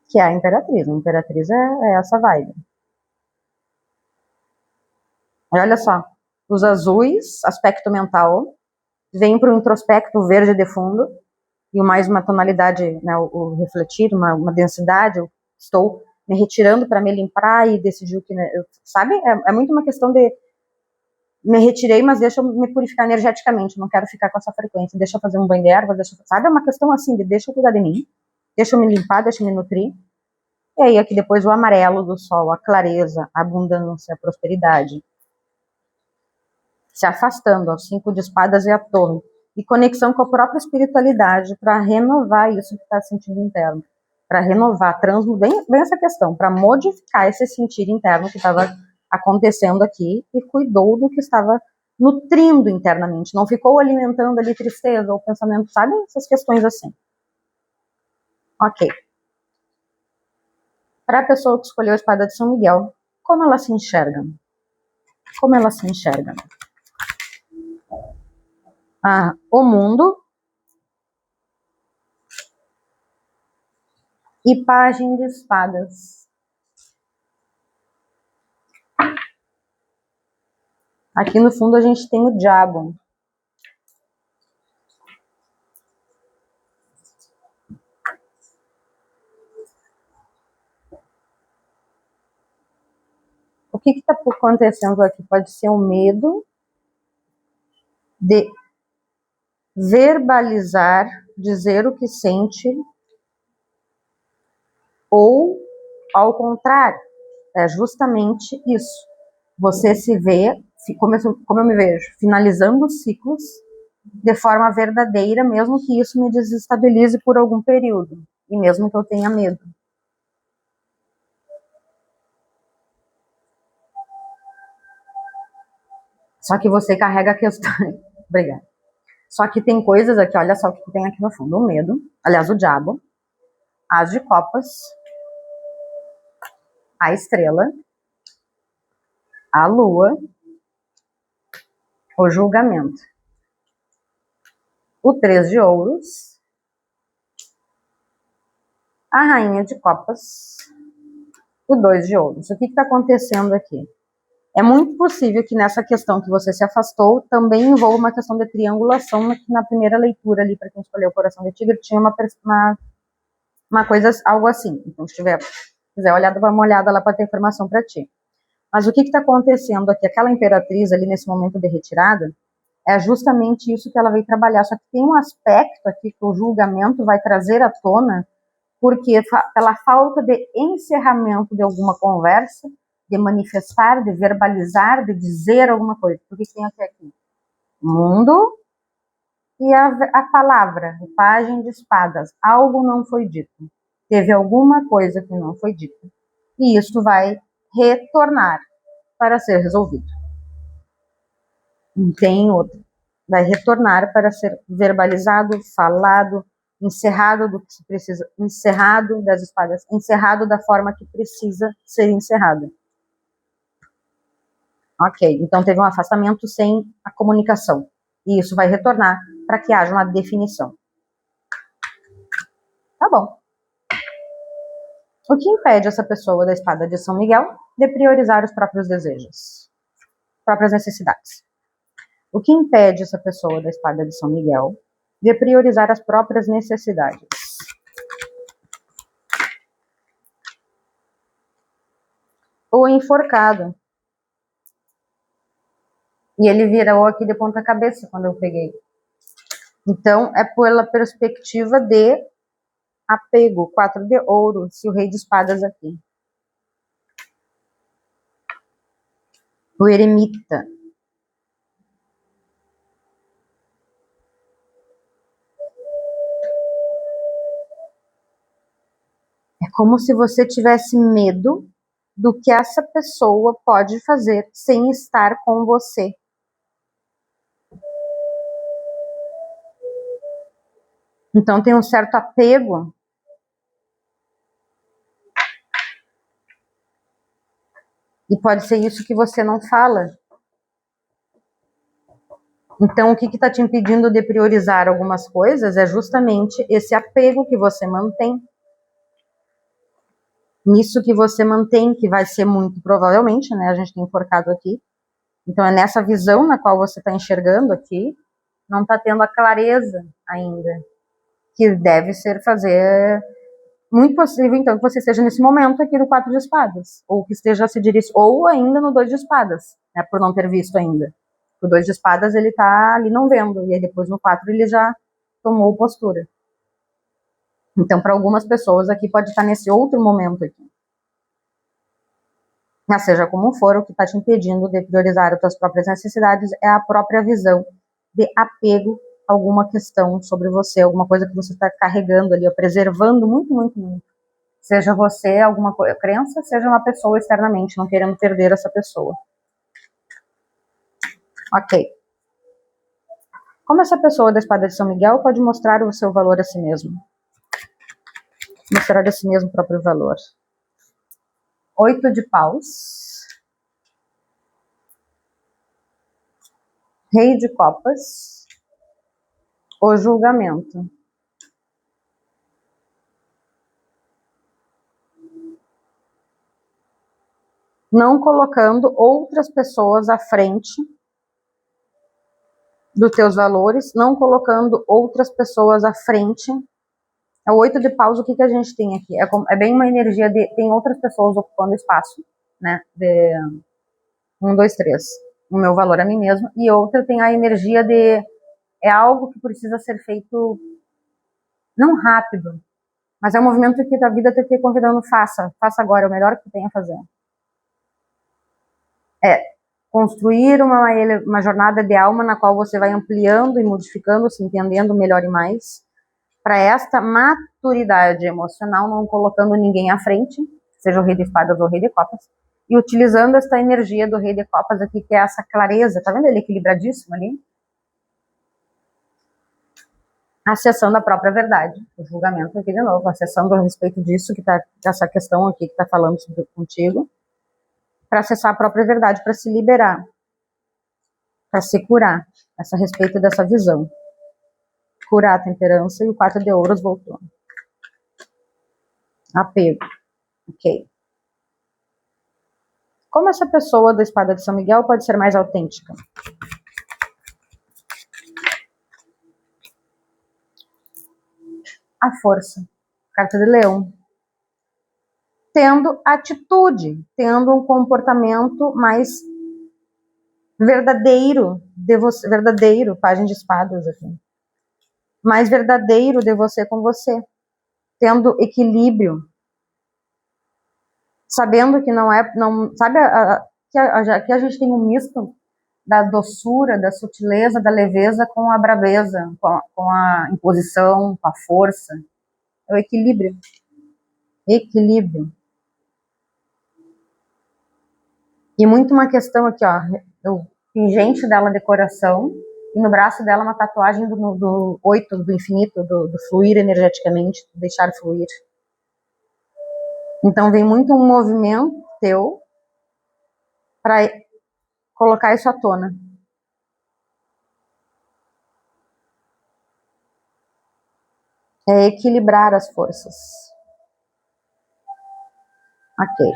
Que é a imperatriz. A imperatriz é essa vibe. Olha só. Os azuis, aspecto mental, vem para o introspecto verde de fundo, e mais uma tonalidade, né, o refletir, uma densidade, eu estou me retirando para me limpar e decidir o que, né, sabe? É muito uma questão de me retirei, mas deixa eu me purificar energeticamente, não quero ficar com essa frequência, deixa eu fazer um banho de erva, sabe? É uma questão assim de deixa eu cuidar de mim, deixa eu me limpar, deixa eu me nutrir. E aí aqui depois o amarelo do sol, a clareza, a abundância, a prosperidade. Se afastando, aos 5 de espadas e a torre. E conexão com a própria espiritualidade para renovar isso que está sentindo interno. Para renovar, bem essa questão, para modificar esse sentir interno que estava acontecendo aqui e cuidou do que estava nutrindo internamente, não ficou alimentando ali tristeza ou pensamento, sabe? Essas questões assim. Ok. Para a pessoa que escolheu a espada de São Miguel, como ela se enxerga? Como ela se enxerga? O mundo e Pajem de Espadas. Aqui no fundo a gente tem o Diabo. O que está acontecendo aqui? Pode ser o medo de verbalizar, dizer o que sente, ou ao contrário, é justamente isso. Você se vê, como eu me vejo, finalizando ciclos de forma verdadeira, mesmo que isso me desestabilize por algum período, e mesmo que eu tenha medo. Só que você carrega a questão. Obrigada. Só que tem coisas aqui, olha só o que tem aqui no fundo: o medo, aliás, o diabo, as de copas, a estrela, a lua, o julgamento, o 3 de ouros, a rainha de copas, o 2 de ouros. O que está acontecendo aqui? É muito possível que nessa questão que você se afastou também envolva uma questão de triangulação, que na primeira leitura ali, para quem escolheu o Coração de Tigre, tinha uma coisa, algo assim. Então, se quiser olhar, dá uma olhada lá para ter informação para ti. Mas o que está acontecendo aqui? Aquela imperatriz ali nesse momento de retirada, é justamente isso que ela veio trabalhar. Só que tem um aspecto aqui que o julgamento vai trazer à tona, porque pela falta de encerramento de alguma conversa, de manifestar, de verbalizar, de dizer alguma coisa. Por que tem até aqui? Mundo e a palavra, o Pajem de Espadas. Algo não foi dito. Teve alguma coisa que não foi dita. E isso vai retornar para ser resolvido. Não tem outro. Vai retornar para ser verbalizado, falado, encerrado do que se precisa, encerrado das espadas, encerrado da forma que precisa ser encerrado. Ok, então teve um afastamento sem a comunicação. E isso vai retornar para que haja uma definição. Tá bom. O que impede essa pessoa da espada de São Miguel de priorizar os próprios desejos, próprias necessidades? O que impede essa pessoa da espada de São Miguel de priorizar as próprias necessidades? O enforcado. E ele virou aqui de ponta cabeça quando eu peguei. Então, é pela perspectiva de apego. 4 de ouros e o rei de espadas aqui. O eremita. É como se você tivesse medo do que essa pessoa pode fazer sem estar com você. Então tem um certo apego. E pode ser isso que você não fala. Então o que está te impedindo de priorizar algumas coisas é justamente esse apego que você mantém. Nisso que você mantém, que vai ser muito provavelmente, né? A gente tem enforcado aqui. Então é nessa visão na qual você está enxergando aqui, não está tendo a clareza ainda, que deve ser fazer. Muito possível, então, que você esteja nesse momento aqui no 4 de espadas, ou que esteja se dirigindo, ou ainda no 2 de espadas, né, por não ter visto ainda. O 2 de espadas, ele tá ali não vendo, e aí depois no 4 ele já tomou postura. Então, para algumas pessoas aqui, pode estar nesse outro momento aqui. Mas seja como for, o que está te impedindo de priorizar as tuas próprias necessidades é a própria visão de apego a alguma questão sobre você, alguma coisa que você está carregando ali, preservando muito, muito, muito. Seja você alguma crença, seja uma pessoa externamente, não querendo perder essa pessoa. Ok. Como essa pessoa da espada de São Miguel pode mostrar o seu valor a si mesmo? Mostrar a si mesmo o próprio valor. 8 de paus. Rei de copas. O julgamento. Não colocando outras pessoas à frente dos teus valores, não colocando outras pessoas à frente. É o 8 de paus, o que a gente tem aqui? É bem uma energia de... Tem outras pessoas ocupando espaço, né? De 1, 2, 3. O meu valor a mim mesmo. E outra tem a energia de... É algo que precisa ser feito não rápido, mas é um movimento que a vida te convidando, faça agora, é o melhor que tem a fazer. É construir uma jornada de alma na qual você vai ampliando e modificando, se entendendo melhor e mais, para esta maturidade emocional, não colocando ninguém à frente, seja o rei de espadas ou o rei de copas, e utilizando esta energia do rei de copas aqui, que é essa clareza, tá vendo ele equilibradíssimo ali? Acessando a própria verdade, o julgamento aqui de novo, acessando a respeito disso, que tá, essa questão aqui que tá falando contigo, para acessar a própria verdade, para se liberar, para se curar, a respeito dessa visão. Curar a temperança, e o 4 de ouros voltou. Apego. Ok. Como essa pessoa da espada de São Miguel pode ser mais autêntica? A força. Carta de leão. Tendo atitude, tendo um comportamento mais verdadeiro de você, verdadeiro, página de espadas aqui. Mais verdadeiro de você com você. Tendo equilíbrio. Sabendo que não é, não, sabe, aqui a gente tem um misto da doçura, da sutileza, da leveza com a braveza, com a imposição, com a força. É o equilíbrio. Equilíbrio. E muito uma questão aqui, ó, o pingente dela decoração, e no braço dela uma tatuagem do 8, do infinito, do fluir energeticamente, do deixar fluir. Então vem muito um movimento teu para colocar isso à tona. É equilibrar as forças. Ok.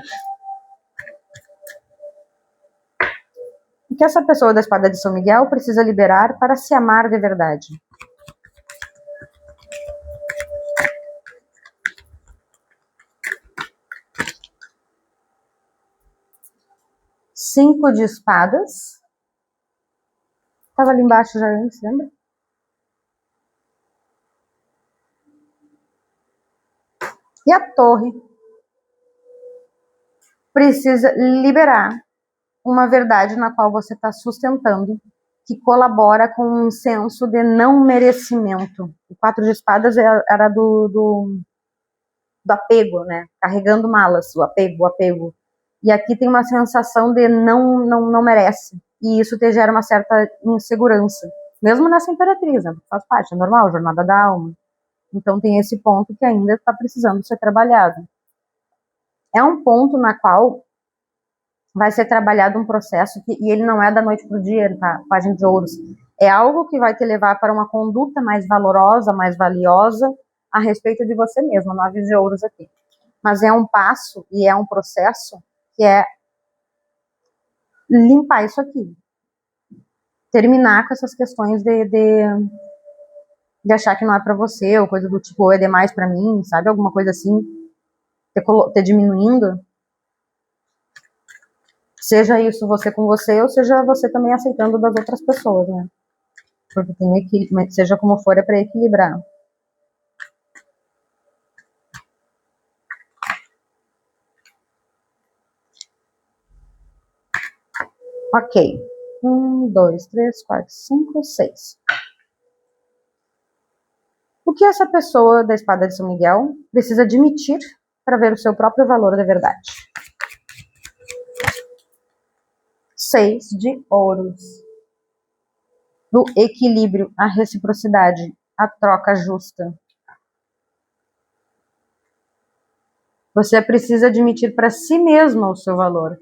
O que essa pessoa da espada de São Miguel precisa liberar para se amar de verdade? Cinco de espadas. Estava ali embaixo já antes, lembra? E a torre precisa liberar uma verdade na qual você está sustentando, que colabora com um senso de não merecimento. O 4 de espadas era do apego, né? Carregando malas, o apego. E aqui tem uma sensação de não merece. E isso te gera uma certa insegurança. Mesmo nessa imperatriz, né? Faz parte, é normal, jornada da alma. Então tem esse ponto que ainda está precisando ser trabalhado. É um ponto na qual vai ser trabalhado um processo e ele não é da noite para o dia, tá? Página de ouros. É algo que vai te levar para uma conduta mais valorosa, mais valiosa a respeito de você mesmo, 9 de ouros aqui. Mas é um passo e é um processo que é limpar isso aqui. Terminar com essas questões de achar que não é para você, ou coisa do tipo, ou é demais para mim, sabe? Alguma coisa assim, te diminuindo. Seja isso você com você, ou seja você também aceitando das outras pessoas, né? Porque tem equilíbrio, seja como for, é para equilibrar. Ok. 1, 2, 3, 4, 5, 6. O que essa pessoa da espada de São Miguel precisa admitir para ver o seu próprio valor da verdade. 6 de ouros. Do equilíbrio, a reciprocidade, a troca justa. Você precisa admitir para si mesmo o seu valor.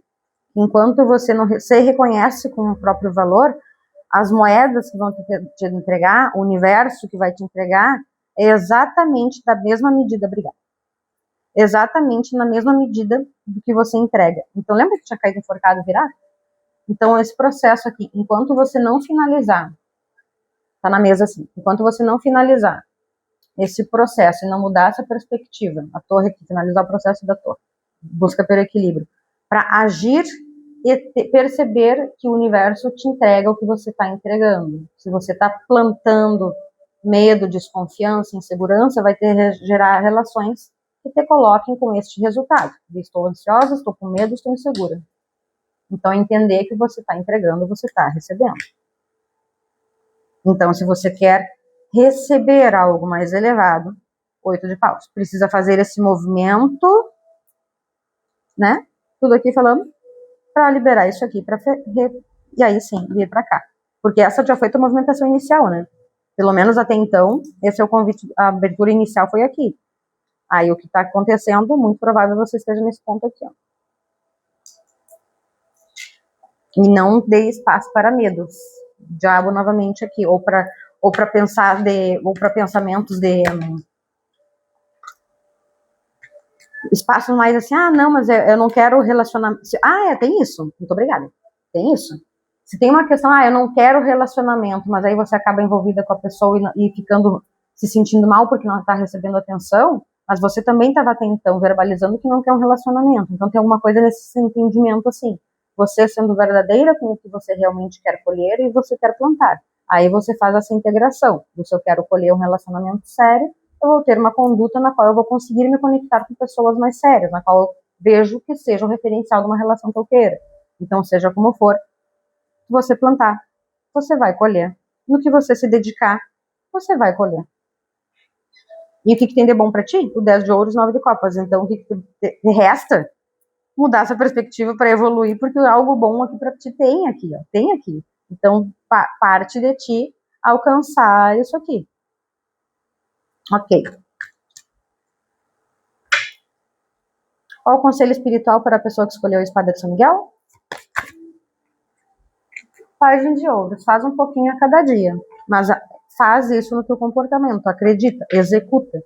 Enquanto você não se reconhece com o próprio valor, as moedas que vão te entregar, o universo que vai te entregar, é exatamente da mesma medida, obrigada. Exatamente na mesma medida do que você entrega. Então, lembra que tinha caído enforcado virado? Então, esse processo aqui, enquanto você não finalizar, tá na mesa assim, enquanto você não finalizar esse processo e não mudar essa perspectiva, a torre aqui, finalizar o processo da torre, busca pelo equilíbrio, para agir e perceber que o universo te entrega o que você está entregando. Se você está plantando medo, desconfiança, insegurança, vai gerar relações que te coloquem com este resultado. Estou ansiosa, estou com medo, estou insegura. Então, entender que você está entregando, você está recebendo. Então, se você quer receber algo mais elevado, 8 de paus, precisa fazer esse movimento, né? Tudo aqui falando, para liberar isso aqui, e aí sim, vir para cá. Porque essa já foi a movimentação inicial, né? Pelo menos até então, esse é o convite, a abertura inicial foi aqui. Aí o que está acontecendo, muito provável você esteja nesse ponto aqui, ó. E não dê espaço para medos. Diabo novamente aqui, ou para pensamentos de espaços mais assim, não, mas eu não quero relacionamento. Tem isso. Muito obrigada. Tem isso. Se tem uma questão, eu não quero relacionamento, mas aí você acaba envolvida com a pessoa e ficando se sentindo mal porque não está recebendo atenção, mas você também estava até então verbalizando que não quer um relacionamento. Então tem alguma coisa nesse entendimento assim. Você sendo verdadeira com o que você realmente quer colher e você quer plantar. Aí você faz essa integração. Se eu quero colher um relacionamento sério, eu vou ter uma conduta na qual eu vou conseguir me conectar com pessoas mais sérias, na qual eu vejo que seja um referencial de uma relação que eu queira. Então, seja como for, você plantar, você vai colher. No que você se dedicar, você vai colher. E o que tem de bom para ti? O 10 de ouros, 9 de copas. Então, o que te resta? Mudar essa perspectiva para evoluir, porque algo bom aqui para ti tem aqui, ó, tem aqui. Então, parte de ti alcançar isso aqui. Ok. Qual o conselho espiritual para a pessoa que escolheu a espada de São Miguel? Página de ouros. Faz um pouquinho a cada dia, mas faz isso no teu comportamento, acredita, executa.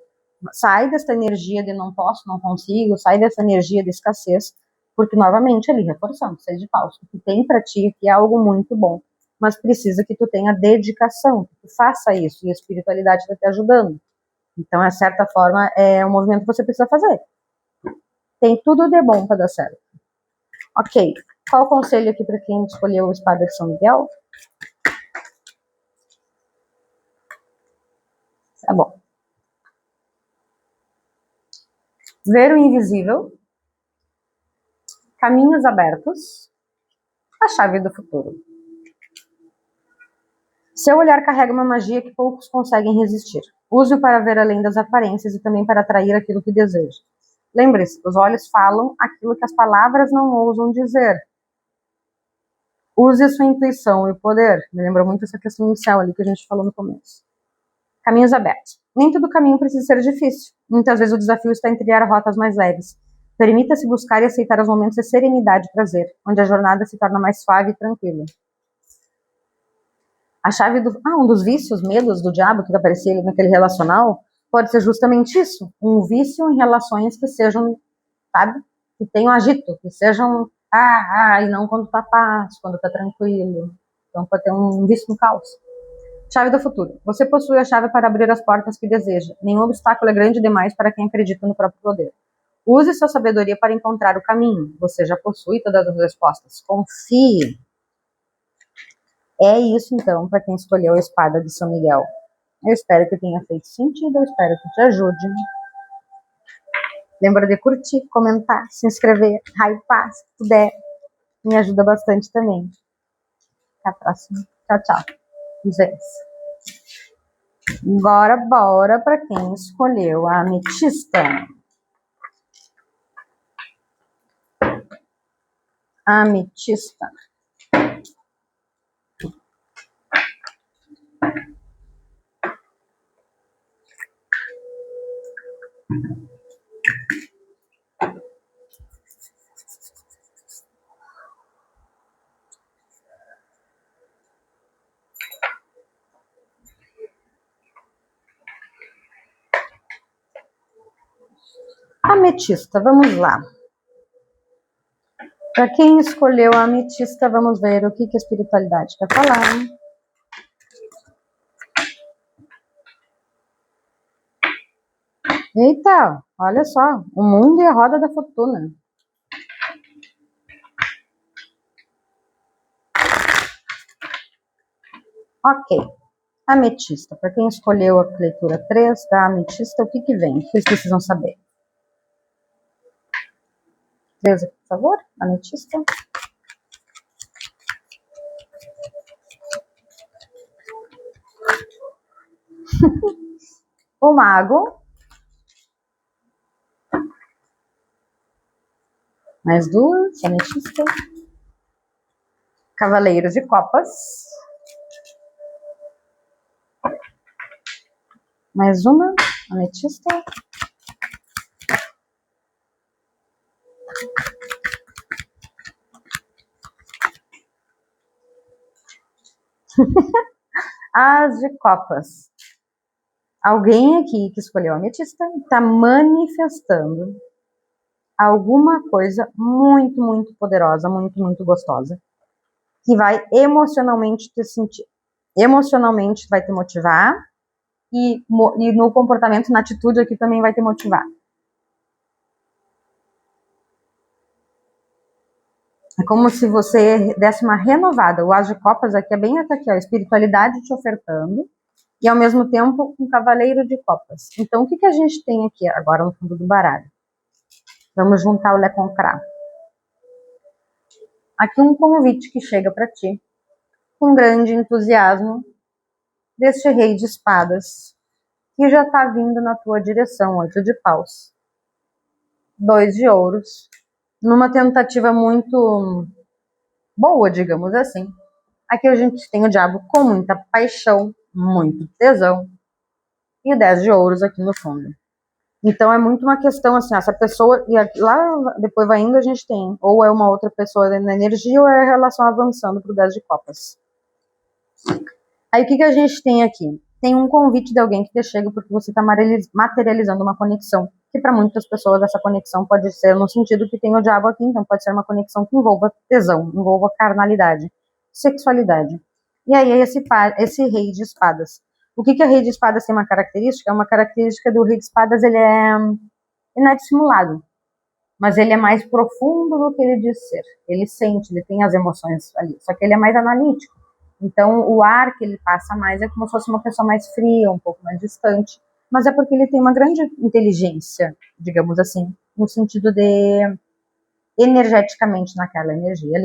Sai dessa energia de não posso, não consigo, sai dessa energia de escassez, porque novamente ali, reforçando, 6 de paus, o que tem para ti aqui é algo muito bom, mas precisa que tu tenha dedicação, que tu faça isso, e a espiritualidade está te ajudando. Então, de certa forma, é um movimento que você precisa fazer. Tem tudo de bom para dar certo. Ok, qual o conselho aqui para quem escolheu a espada de São Miguel? Tá bom. Ver o invisível, caminhos abertos, a chave do futuro. Seu olhar carrega uma magia que poucos conseguem resistir. Use-o para ver além das aparências e também para atrair aquilo que deseja. Lembre-se, os olhos falam aquilo que as palavras não ousam dizer. Use a sua intuição e o poder. Me lembra muito essa questão inicial ali que a gente falou no começo. Caminhos abertos. Nem todo caminho precisa ser difícil. Muitas vezes o desafio está em trilhar rotas mais leves. Permita-se buscar e aceitar os momentos de serenidade e prazer, onde a jornada se torna mais suave e tranquila. A chave um dos vícios, medos do diabo que aparecia naquele relacional, pode ser justamente isso. Um vício em relações que sejam, sabe? Que tenham agito, que sejam, e não quando tá paz, quando tá tranquilo. Então pode ter um vício no caos. Chave do futuro. Você possui a chave para abrir as portas que deseja. Nenhum obstáculo é grande demais para quem acredita no próprio poder. Use sua sabedoria para encontrar o caminho. Você já possui todas as respostas. Confie. É isso, então, para quem escolheu a espada de São Miguel. Eu espero que tenha feito sentido, eu espero que te ajude. Lembra de curtir, comentar, se inscrever, hypar, se puder. Me ajuda bastante também. Até a próxima. Tchau, tchau. Gente. Agora, bora para quem escolheu a ametista. Ametista. Ametista, vamos lá. Para quem escolheu a ametista, vamos ver o que a espiritualidade quer falar. Eita, olha só, o mundo e a roda da fortuna. Ok, ametista. Para quem escolheu a leitura 3 da ametista, o que vem? O que vocês precisam saber? 3 aqui, por favor, ametista. O mago. Mais 2, ametista. Cavaleiro de copas. Mais uma, ametista. As de copas. Alguém aqui que escolheu a ametista está manifestando alguma coisa muito, muito poderosa, muito, muito gostosa, que vai emocionalmente te sentir. Emocionalmente vai te motivar e no comportamento, na atitude aqui também vai te motivar. É como se você desse uma renovada. O As de Copas aqui é bem até aqui, ó, espiritualidade te ofertando e ao mesmo tempo um cavaleiro de copas. Então o que a gente tem aqui agora no fundo do baralho? Vamos juntar o Leconcrá. Aqui um convite que chega para ti com grande entusiasmo deste rei de espadas que já está vindo na tua direção, 8 de paus, 2 de ouros, numa tentativa muito boa, digamos assim. Aqui a gente tem o diabo com muita paixão, muito tesão, e o 10 de ouros aqui no fundo. Então é muito uma questão assim, essa pessoa, e lá depois vai indo a gente tem, ou é uma outra pessoa na energia, ou é a relação avançando para o 10 de copas. Aí o que a gente tem aqui? Tem um convite de alguém que te chega porque você está materializando uma conexão, que para muitas pessoas essa conexão pode ser no sentido que tem o diabo aqui, então pode ser uma conexão que envolva tesão, envolva carnalidade, sexualidade. E aí esse rei de espadas. O que a rei de espadas tem uma característica? É uma característica do rei de espadas, ele não é dissimulado, mas ele é mais profundo do que ele diz ser. Ele sente, ele tem as emoções ali, só que ele é mais analítico. Então, o ar que ele passa mais é como se fosse uma pessoa mais fria, um pouco mais distante. Mas é porque ele tem uma grande inteligência, digamos assim, no sentido de energeticamente naquela energia,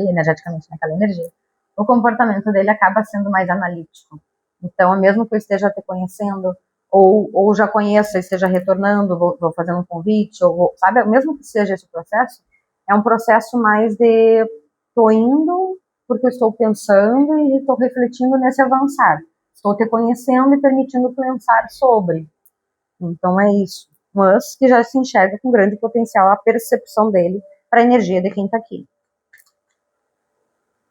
o comportamento dele acaba sendo mais analítico. Então, mesmo que eu esteja te conhecendo, ou já conheça e esteja retornando, vou fazendo um convite, sabe, mesmo que seja esse processo, é um processo mais de tô indo porque eu estou pensando e estou refletindo nesse avançar. Estou te conhecendo e permitindo pensar sobre. Então é isso. Mas que já se enxerga com grande potencial a percepção dele para a energia de quem está aqui.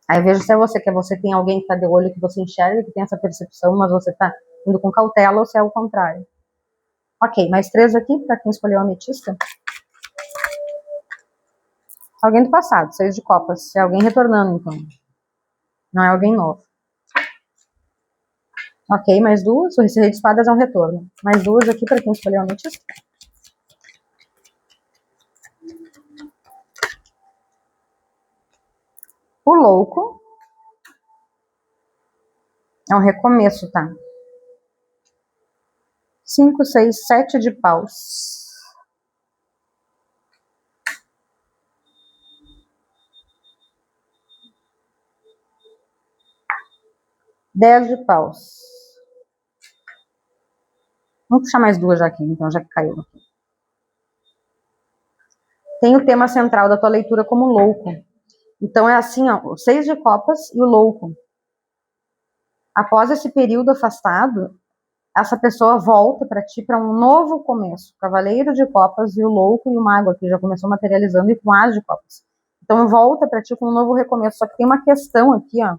Aí veja se é você, que você tem alguém que está de olho, que você enxerga, que tem essa percepção, mas você está indo com cautela, ou se é o contrário. Ok, mais 3 aqui, para quem escolheu a ametista. Alguém do passado, 6 de copas. É alguém retornando, então. Não é alguém novo. Ok, mais 2. Esse rei de espadas é um retorno. Mais 2 aqui para quem escolheu a ametista. O louco. É um recomeço, tá? 5, 6, 7 de paus. Dez de paus. Vamos puxar mais 2 já aqui, então, já que caiu aqui. Tem o tema central da tua leitura como louco. Então é assim, ó, o 6 de copas e o louco. Após esse período afastado, essa pessoa volta para ti para um novo começo. O cavaleiro de copas e o louco e o mago aqui já começou materializando e com as de copas. Então volta para ti com um novo recomeço. Só que tem uma questão aqui, ó,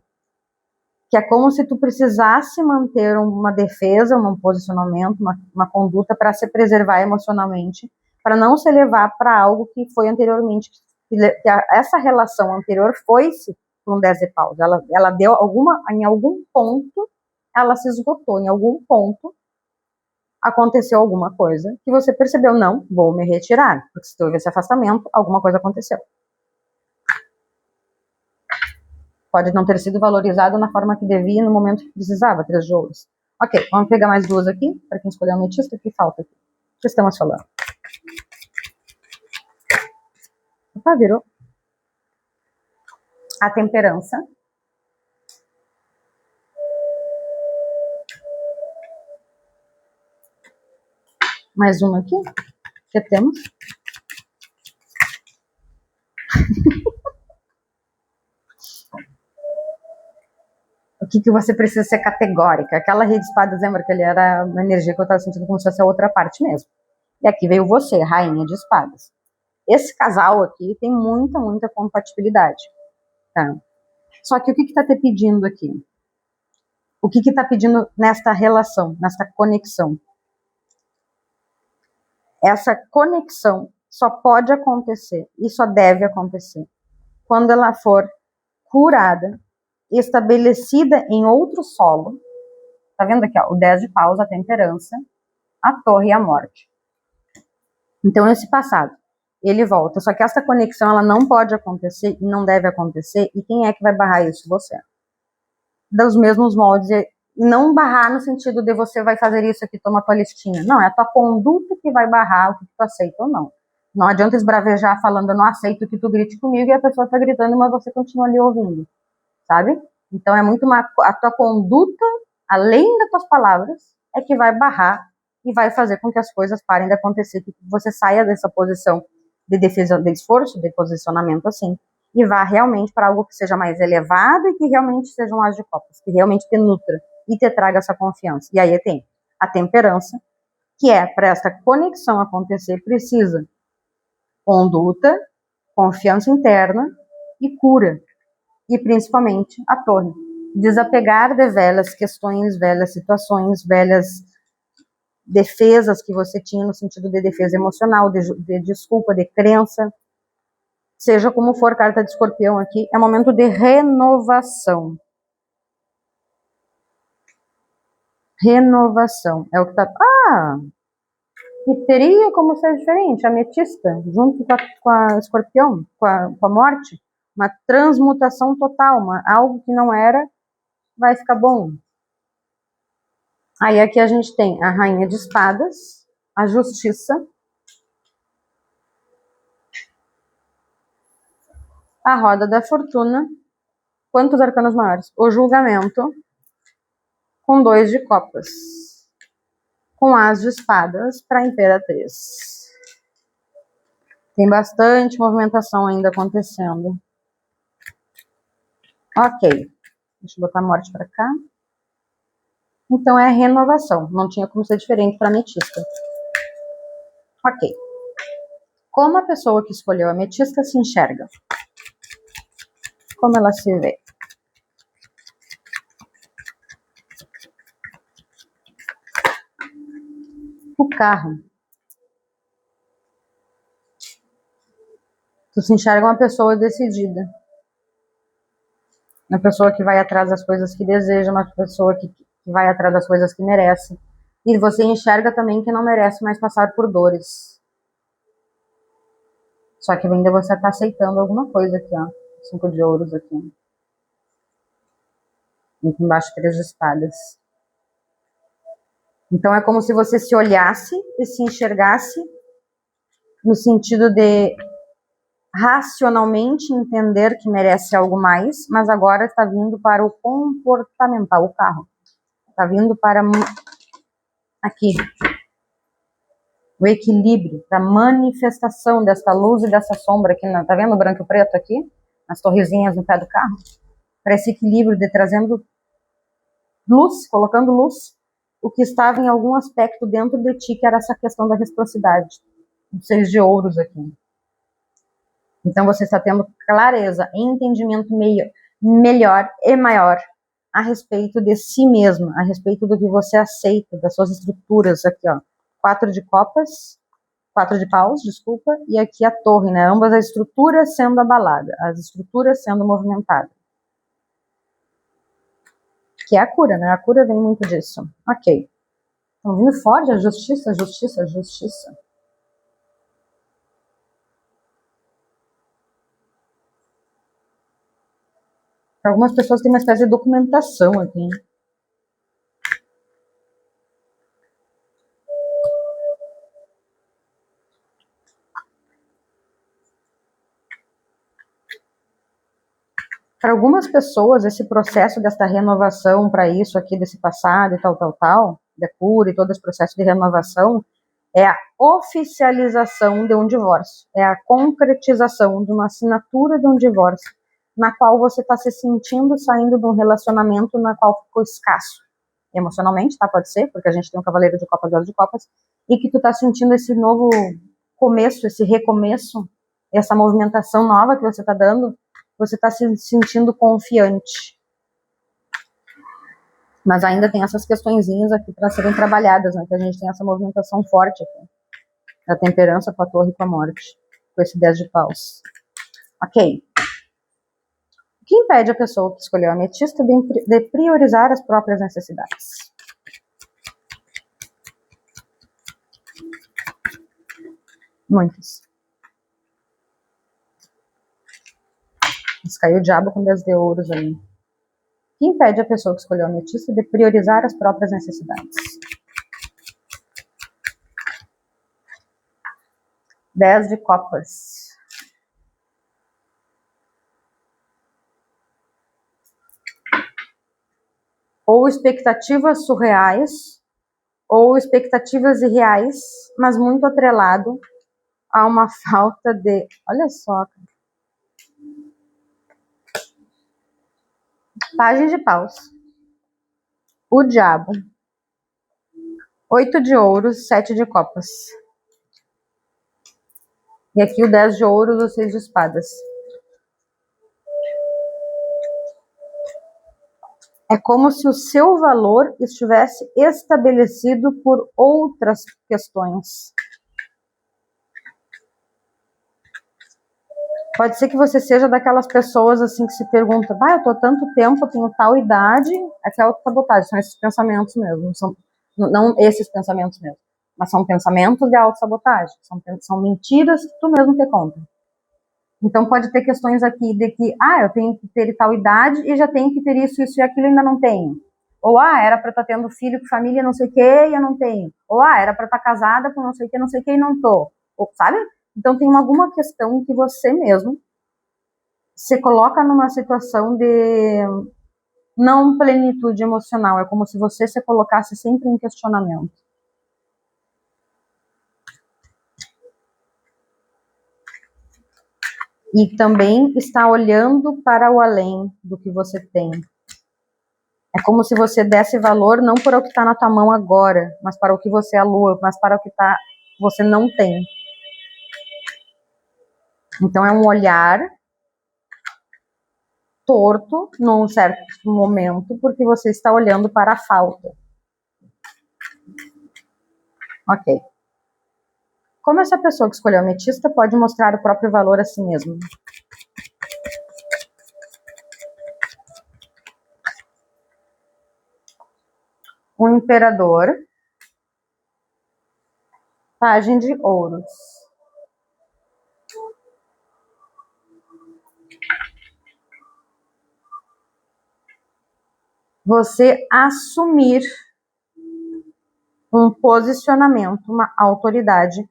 que é como se tu precisasse manter uma defesa, um posicionamento, uma conduta para se preservar emocionalmente, para não se levar para algo que foi anteriormente, essa relação anterior foi-se com um 10 de paus. Ela deu em algum ponto, ela se esgotou, em algum ponto aconteceu alguma coisa que você percebeu, não, vou me retirar, porque se houve esse afastamento, alguma coisa aconteceu. Pode não ter sido valorizado na forma que devia no momento que precisava, 3 de ouros. Ok, vamos pegar mais 2 aqui, para quem escolheu a ametista, o que falta aqui? O que estamos falando? Opa, virou. A temperança. Mais uma aqui. O que temos? O que você precisa ser categórica? Aquela rei de espadas, lembra que ele era uma energia que eu estava sentindo como se fosse a outra parte mesmo. E aqui veio você, rainha de espadas. Esse casal aqui tem muita, muita compatibilidade. Tá? Só que o que está te pedindo aqui? O que está pedindo nesta relação, nesta conexão? Essa conexão só pode acontecer e só deve acontecer quando ela for curada, estabelecida em outro solo. Tá vendo aqui, ó, o 10 de paus, a temperança, a torre e a morte. Então esse passado, ele volta. Só que essa conexão, ela não pode acontecer e não deve acontecer. E quem é que vai barrar isso? Você. Dos mesmos moldes. E não barrar no sentido de você vai fazer isso aqui, toma a tua listinha. Não, é a tua conduta que vai barrar o que tu aceita ou não. Não adianta esbravejar falando, eu não aceito que tu grite comigo, e a pessoa tá gritando, mas você continua ali ouvindo. Sabe? Então é muito a tua conduta, além das tuas palavras, é que vai barrar e vai fazer com que as coisas parem de acontecer, que você saia dessa posição de defesa, de esforço, de posicionamento assim, e vá realmente para algo que seja mais elevado e que realmente seja um as de copas, que realmente te nutra e te traga essa confiança. E aí tem a temperança, que é para essa conexão acontecer, precisa conduta, confiança interna e cura. E principalmente a torre. Desapegar de velhas questões, velhas situações, velhas defesas que você tinha no sentido de defesa emocional, de desculpa, de crença. Seja como for, carta de escorpião aqui, é momento de renovação. Renovação. É o que tá... e teria como ser diferente, a ametista, junto com a escorpião, com a morte. Uma transmutação total, algo que não era, vai ficar bom. Aí aqui a gente tem a rainha de espadas, a justiça, a roda da fortuna, quantos arcanos maiores? O julgamento, com 2 de copas, com as de espadas para a imperatriz. Tem bastante movimentação ainda acontecendo. Ok, deixa eu botar a morte para cá. Então é renovação, não tinha como ser diferente para a ametista. Ok. Como a pessoa que escolheu a ametista se enxerga? Como ela se vê? O carro. Tu se enxerga uma pessoa decidida. Uma pessoa que vai atrás das coisas que deseja, uma pessoa que vai atrás das coisas que merece. E você enxerga também que não merece mais passar por dores. Só que ainda você está aceitando alguma coisa aqui, ó. 5 de ouros aqui. E aqui embaixo 3 de espadas. Então é como se você se olhasse e se enxergasse no sentido de racionalmente entender que merece algo mais, mas agora está vindo para o comportamental, o carro. Está vindo para aqui o equilíbrio, para a manifestação dessa luz e dessa sombra aqui, tá vendo o branco e o preto aqui? as torrezinhas no pé do carro, para esse equilíbrio de trazendo luz, colocando luz, o que estava em algum aspecto dentro de ti, que era essa questão da reciprocidade, dos 6 de ouros aqui. Então você está tendo clareza, entendimento melhor e maior a respeito de si mesmo, a respeito do que você aceita, das suas estruturas aqui, ó. 4 de copas, 4 de paus, desculpa, e aqui a torre, né? Ambas as estruturas sendo abaladas, as estruturas sendo movimentadas. Que é a cura, né? A cura vem muito disso. Ok. Estão vindo forte a justiça, justiça, justiça. Para algumas pessoas tem uma espécie de documentação aqui. Para algumas pessoas, esse processo desta renovação para isso aqui, desse passado e tal, da cura e todo esse processo de renovação, é a oficialização de um divórcio, é a concretização de uma assinatura de um divórcio, na qual você está se sentindo saindo de um relacionamento na qual ficou escasso, emocionalmente, tá? Pode ser, porque a gente tem um cavaleiro de copas, 2 de copas, e que tu tá sentindo esse novo começo, esse recomeço, essa movimentação nova que você tá dando, você está se sentindo confiante. Mas ainda tem essas questõezinhas aqui para serem trabalhadas, né? Que a gente tem essa movimentação forte aqui. Da temperança com a torre e com a morte. Com esse 10 de paus. Ok. O que impede a pessoa que escolheu a ametista de priorizar as próprias necessidades? Muitas. Mas caiu o diabo com 10 de ouros ali. O que impede a pessoa que escolheu a ametista de priorizar as próprias necessidades? 10 de copas. Ou expectativas surreais, ou expectativas irreais, mas muito atrelado a uma falta de... Olha só, cara. Pajem de paus. O diabo. 8 de ouros, 7 de copas. E aqui o 10 de ouros, o 6 de espadas. É como se o seu valor estivesse estabelecido por outras questões. Pode ser que você seja daquelas pessoas assim que se perguntam, eu tô há tanto tempo, eu tenho tal idade, aqui é autossabotagem, são esses pensamentos mesmo, não esses pensamentos mesmo, mas são pensamentos de autossabotagem, são mentiras que tu mesmo te conta. Então pode ter questões aqui de que, eu tenho que ter tal idade e já tenho que ter isso, isso e aquilo e ainda não tenho. Ou, era para estar tendo filho com família, não sei o que, e eu não tenho. Ou, era para estar casada com não sei o que e não tô. Ou, sabe? Então tem alguma questão que você mesmo se coloca numa situação de não plenitude emocional. É como se você se colocasse sempre em questionamento. E também está olhando para o além do que você tem. É como se você desse valor não para o que está na tua mão agora, mas para o que você alua, mas para o que você não tem. Então é um olhar torto num certo momento, porque você está olhando para a falta. Ok. Como essa pessoa que escolheu a ametista pode mostrar o próprio valor a si mesmo? O imperador. Pajem de ouros. Você assumir um posicionamento, uma autoridade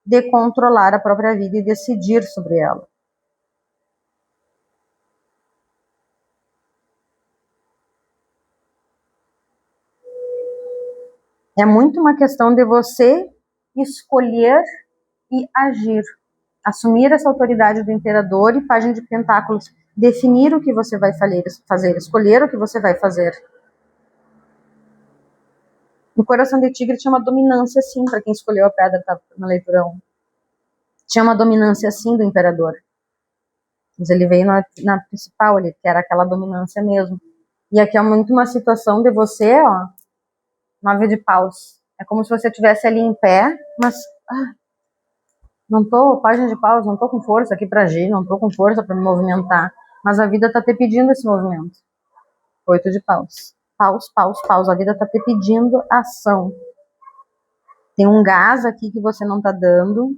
de controlar a própria vida e decidir sobre ela. É muito uma questão de você escolher e agir. Assumir essa autoridade do imperador e pajem de pentáculos. definir o que você vai fazer, escolher o que você vai fazer. No Coração de Tigre tinha uma dominância, sim, para quem escolheu a pedra tá, na leitura 1. Tinha uma dominância, sim, do imperador. Mas ele veio na principal ali, que era aquela dominância mesmo. E aqui é muito uma situação de você, ó, 9 de paus. É como se você estivesse ali em pé, mas não tô, página de paus, não tô com força aqui para agir, não tô com força para me movimentar. Mas a vida tá te pedindo esse movimento. 8 de paus. Paus, paus, paus. A vida tá te pedindo ação. Tem um gás aqui que você não tá dando,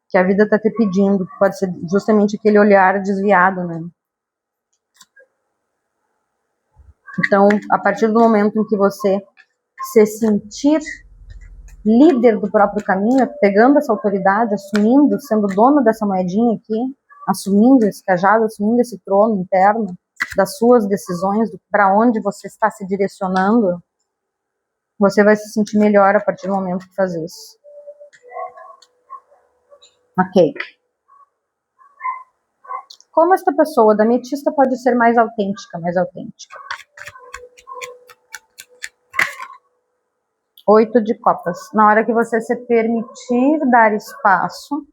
que a vida tá te pedindo, que pode ser justamente aquele olhar desviado, né? Então, a partir do momento em que você se sentir líder do próprio caminho, pegando essa autoridade, assumindo, sendo dono dessa moedinha aqui, assumindo esse cajado, assumindo esse trono interno, das suas decisões, para onde você está se direcionando, você vai se sentir melhor a partir do momento que faz isso. Ok. Como esta pessoa da ametista pode ser mais autêntica, mais autêntica? 8 de copas. Na hora que você se permitir dar espaço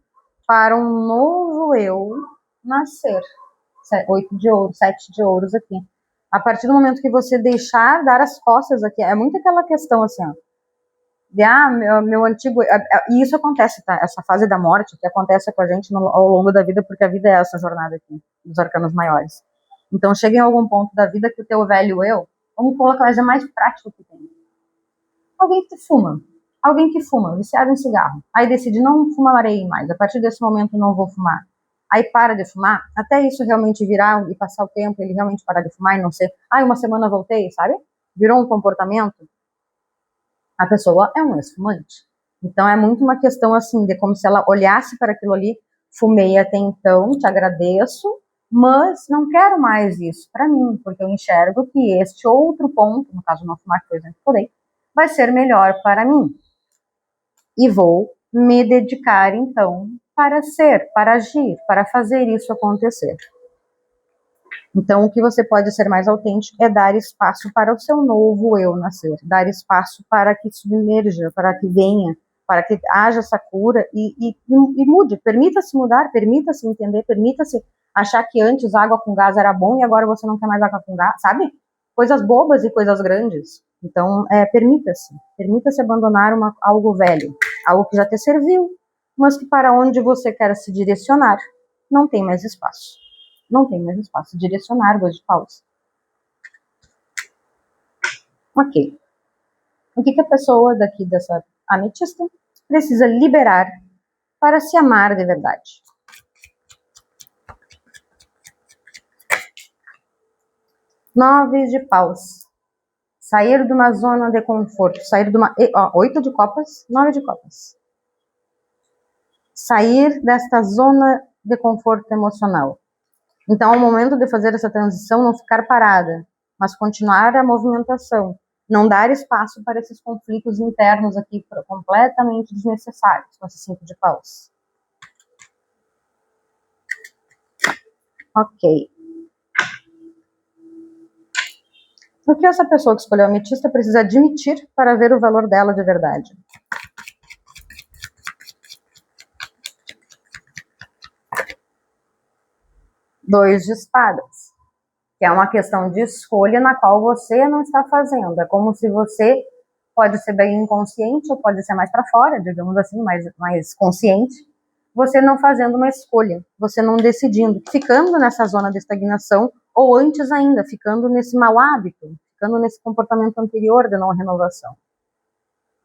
para um novo eu nascer. 8 de ouro, 7 de ouros aqui. A partir do momento que você deixar dar as costas aqui, é muito aquela questão assim, ó, de, meu antigo... E isso acontece, tá? Essa fase da morte que acontece com a gente ao longo da vida, porque a vida é essa jornada aqui, dos arcanos maiores. Então chega em algum ponto da vida que o teu velho eu, vamos colocar a coisa mais prática que tem. Alguém que fuma, viciado em cigarro, aí decide não fumarei mais, a partir desse momento não vou fumar. Aí para de fumar, até isso realmente virar e passar o tempo, ele realmente parar de fumar e não ser, uma semana voltei, sabe? Virou um comportamento. A pessoa é um ex-fumante. Então é muito uma questão assim, de como se ela olhasse para aquilo ali, fumei até então, te agradeço, mas não quero mais isso para mim, porque eu enxergo que este outro ponto, no caso não fumar, que por exemplo, porém, vai ser melhor para mim. E vou me dedicar, então, para ser, para agir, para fazer isso acontecer. Então, o que você pode ser mais autêntico é dar espaço para o seu novo eu nascer, dar espaço para que submerja, para que venha, para que haja essa cura e mude, permita-se mudar, permita-se entender, permita-se achar que antes água com gás era bom e agora você não quer mais água com gás, sabe? Coisas bobas e coisas grandes. Então, permita-se abandonar algo velho, algo que já te serviu, mas que para onde você quer se direcionar, não tem mais espaço. Não tem mais espaço. Direcionar, 2 de paus. Ok. O que a pessoa daqui dessa ametista precisa liberar para se amar de verdade? 9 de paus. Sair de uma zona de conforto. Sair de uma... 8 de copas, 9 de copas. Sair desta zona de conforto emocional. Então, ao momento de fazer essa transição, não ficar parada, mas continuar a movimentação. Não dar espaço para esses conflitos internos aqui completamente desnecessários, com esse 5 de paus. Ok. O que essa pessoa que escolheu a ametista precisa admitir para ver o valor dela de verdade? Dois de espadas. Que é uma questão de escolha na qual você não está fazendo. É como se você pode ser bem inconsciente ou pode ser mais para fora, digamos assim, mais consciente, você não fazendo uma escolha, você não decidindo, ficando nessa zona de estagnação ou antes ainda, ficando nesse mau hábito, ficando nesse comportamento anterior de não renovação.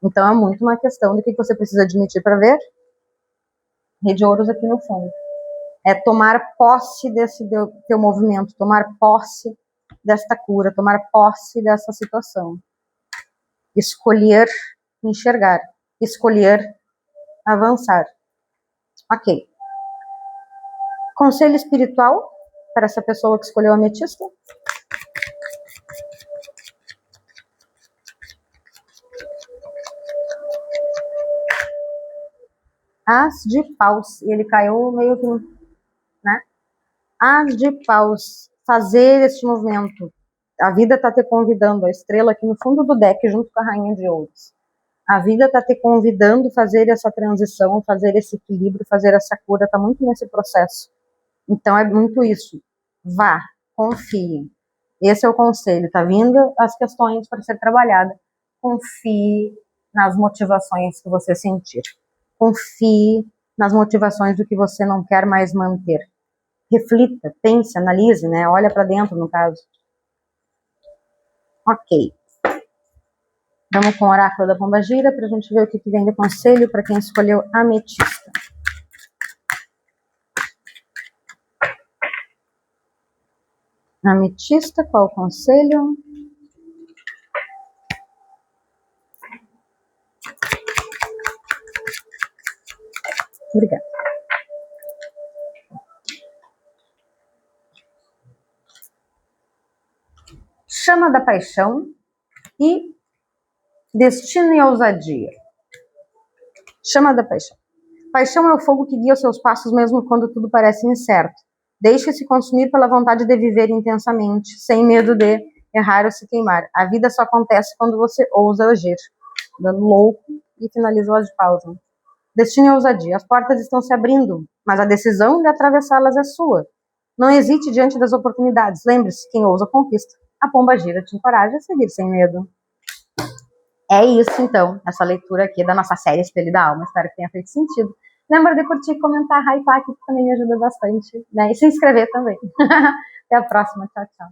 Então é muito uma questão do que você precisa admitir para ver. Rei de ouros aqui no fundo. É tomar posse desse teu movimento, tomar posse desta cura, tomar posse dessa situação. Escolher enxergar, escolher avançar. Ok. Conselho espiritual para essa pessoa que escolheu a ametista? As de paus. E ele caiu meio que, né? As de paus, fazer este movimento. A vida está te convidando, a estrela aqui no fundo do deck, junto com a rainha de ouros. A vida está te convidando a fazer essa transição, fazer esse equilíbrio, fazer essa cura, está muito nesse processo. Então é muito isso. Vá, confie. Esse é o conselho, tá vindo as questões para ser trabalhada. Confie nas motivações que você sentir. Confie nas motivações do que você não quer mais manter. Reflita, pense, analise, né? Olha para dentro, no caso. Ok. Vamos com o oráculo da Pombagira para a gente ver o que vem de conselho para quem escolheu ametista. Ametista, qual o conselho? Obrigada. Chama da paixão e destino e ousadia. Chama da paixão. Paixão é o fogo que guia os seus passos mesmo quando tudo parece incerto. Deixe-se consumir pela vontade de viver intensamente, sem medo de errar ou se queimar. A vida só acontece quando você ousa agir. Dando louco e finaliza o de pausa. Destino e ousadia. As portas estão se abrindo, mas a decisão de atravessá-las é sua. Não hesite diante das oportunidades. Lembre-se, quem ousa conquista. A Pombagira te encoraja a seguir sem medo. É isso, então, essa leitura aqui da nossa série Espelho da Alma. Espero que tenha feito sentido. Lembra de curtir, comentar, hypar, que também me ajuda bastante, né? E se inscrever também. Até a próxima. Tchau, tchau.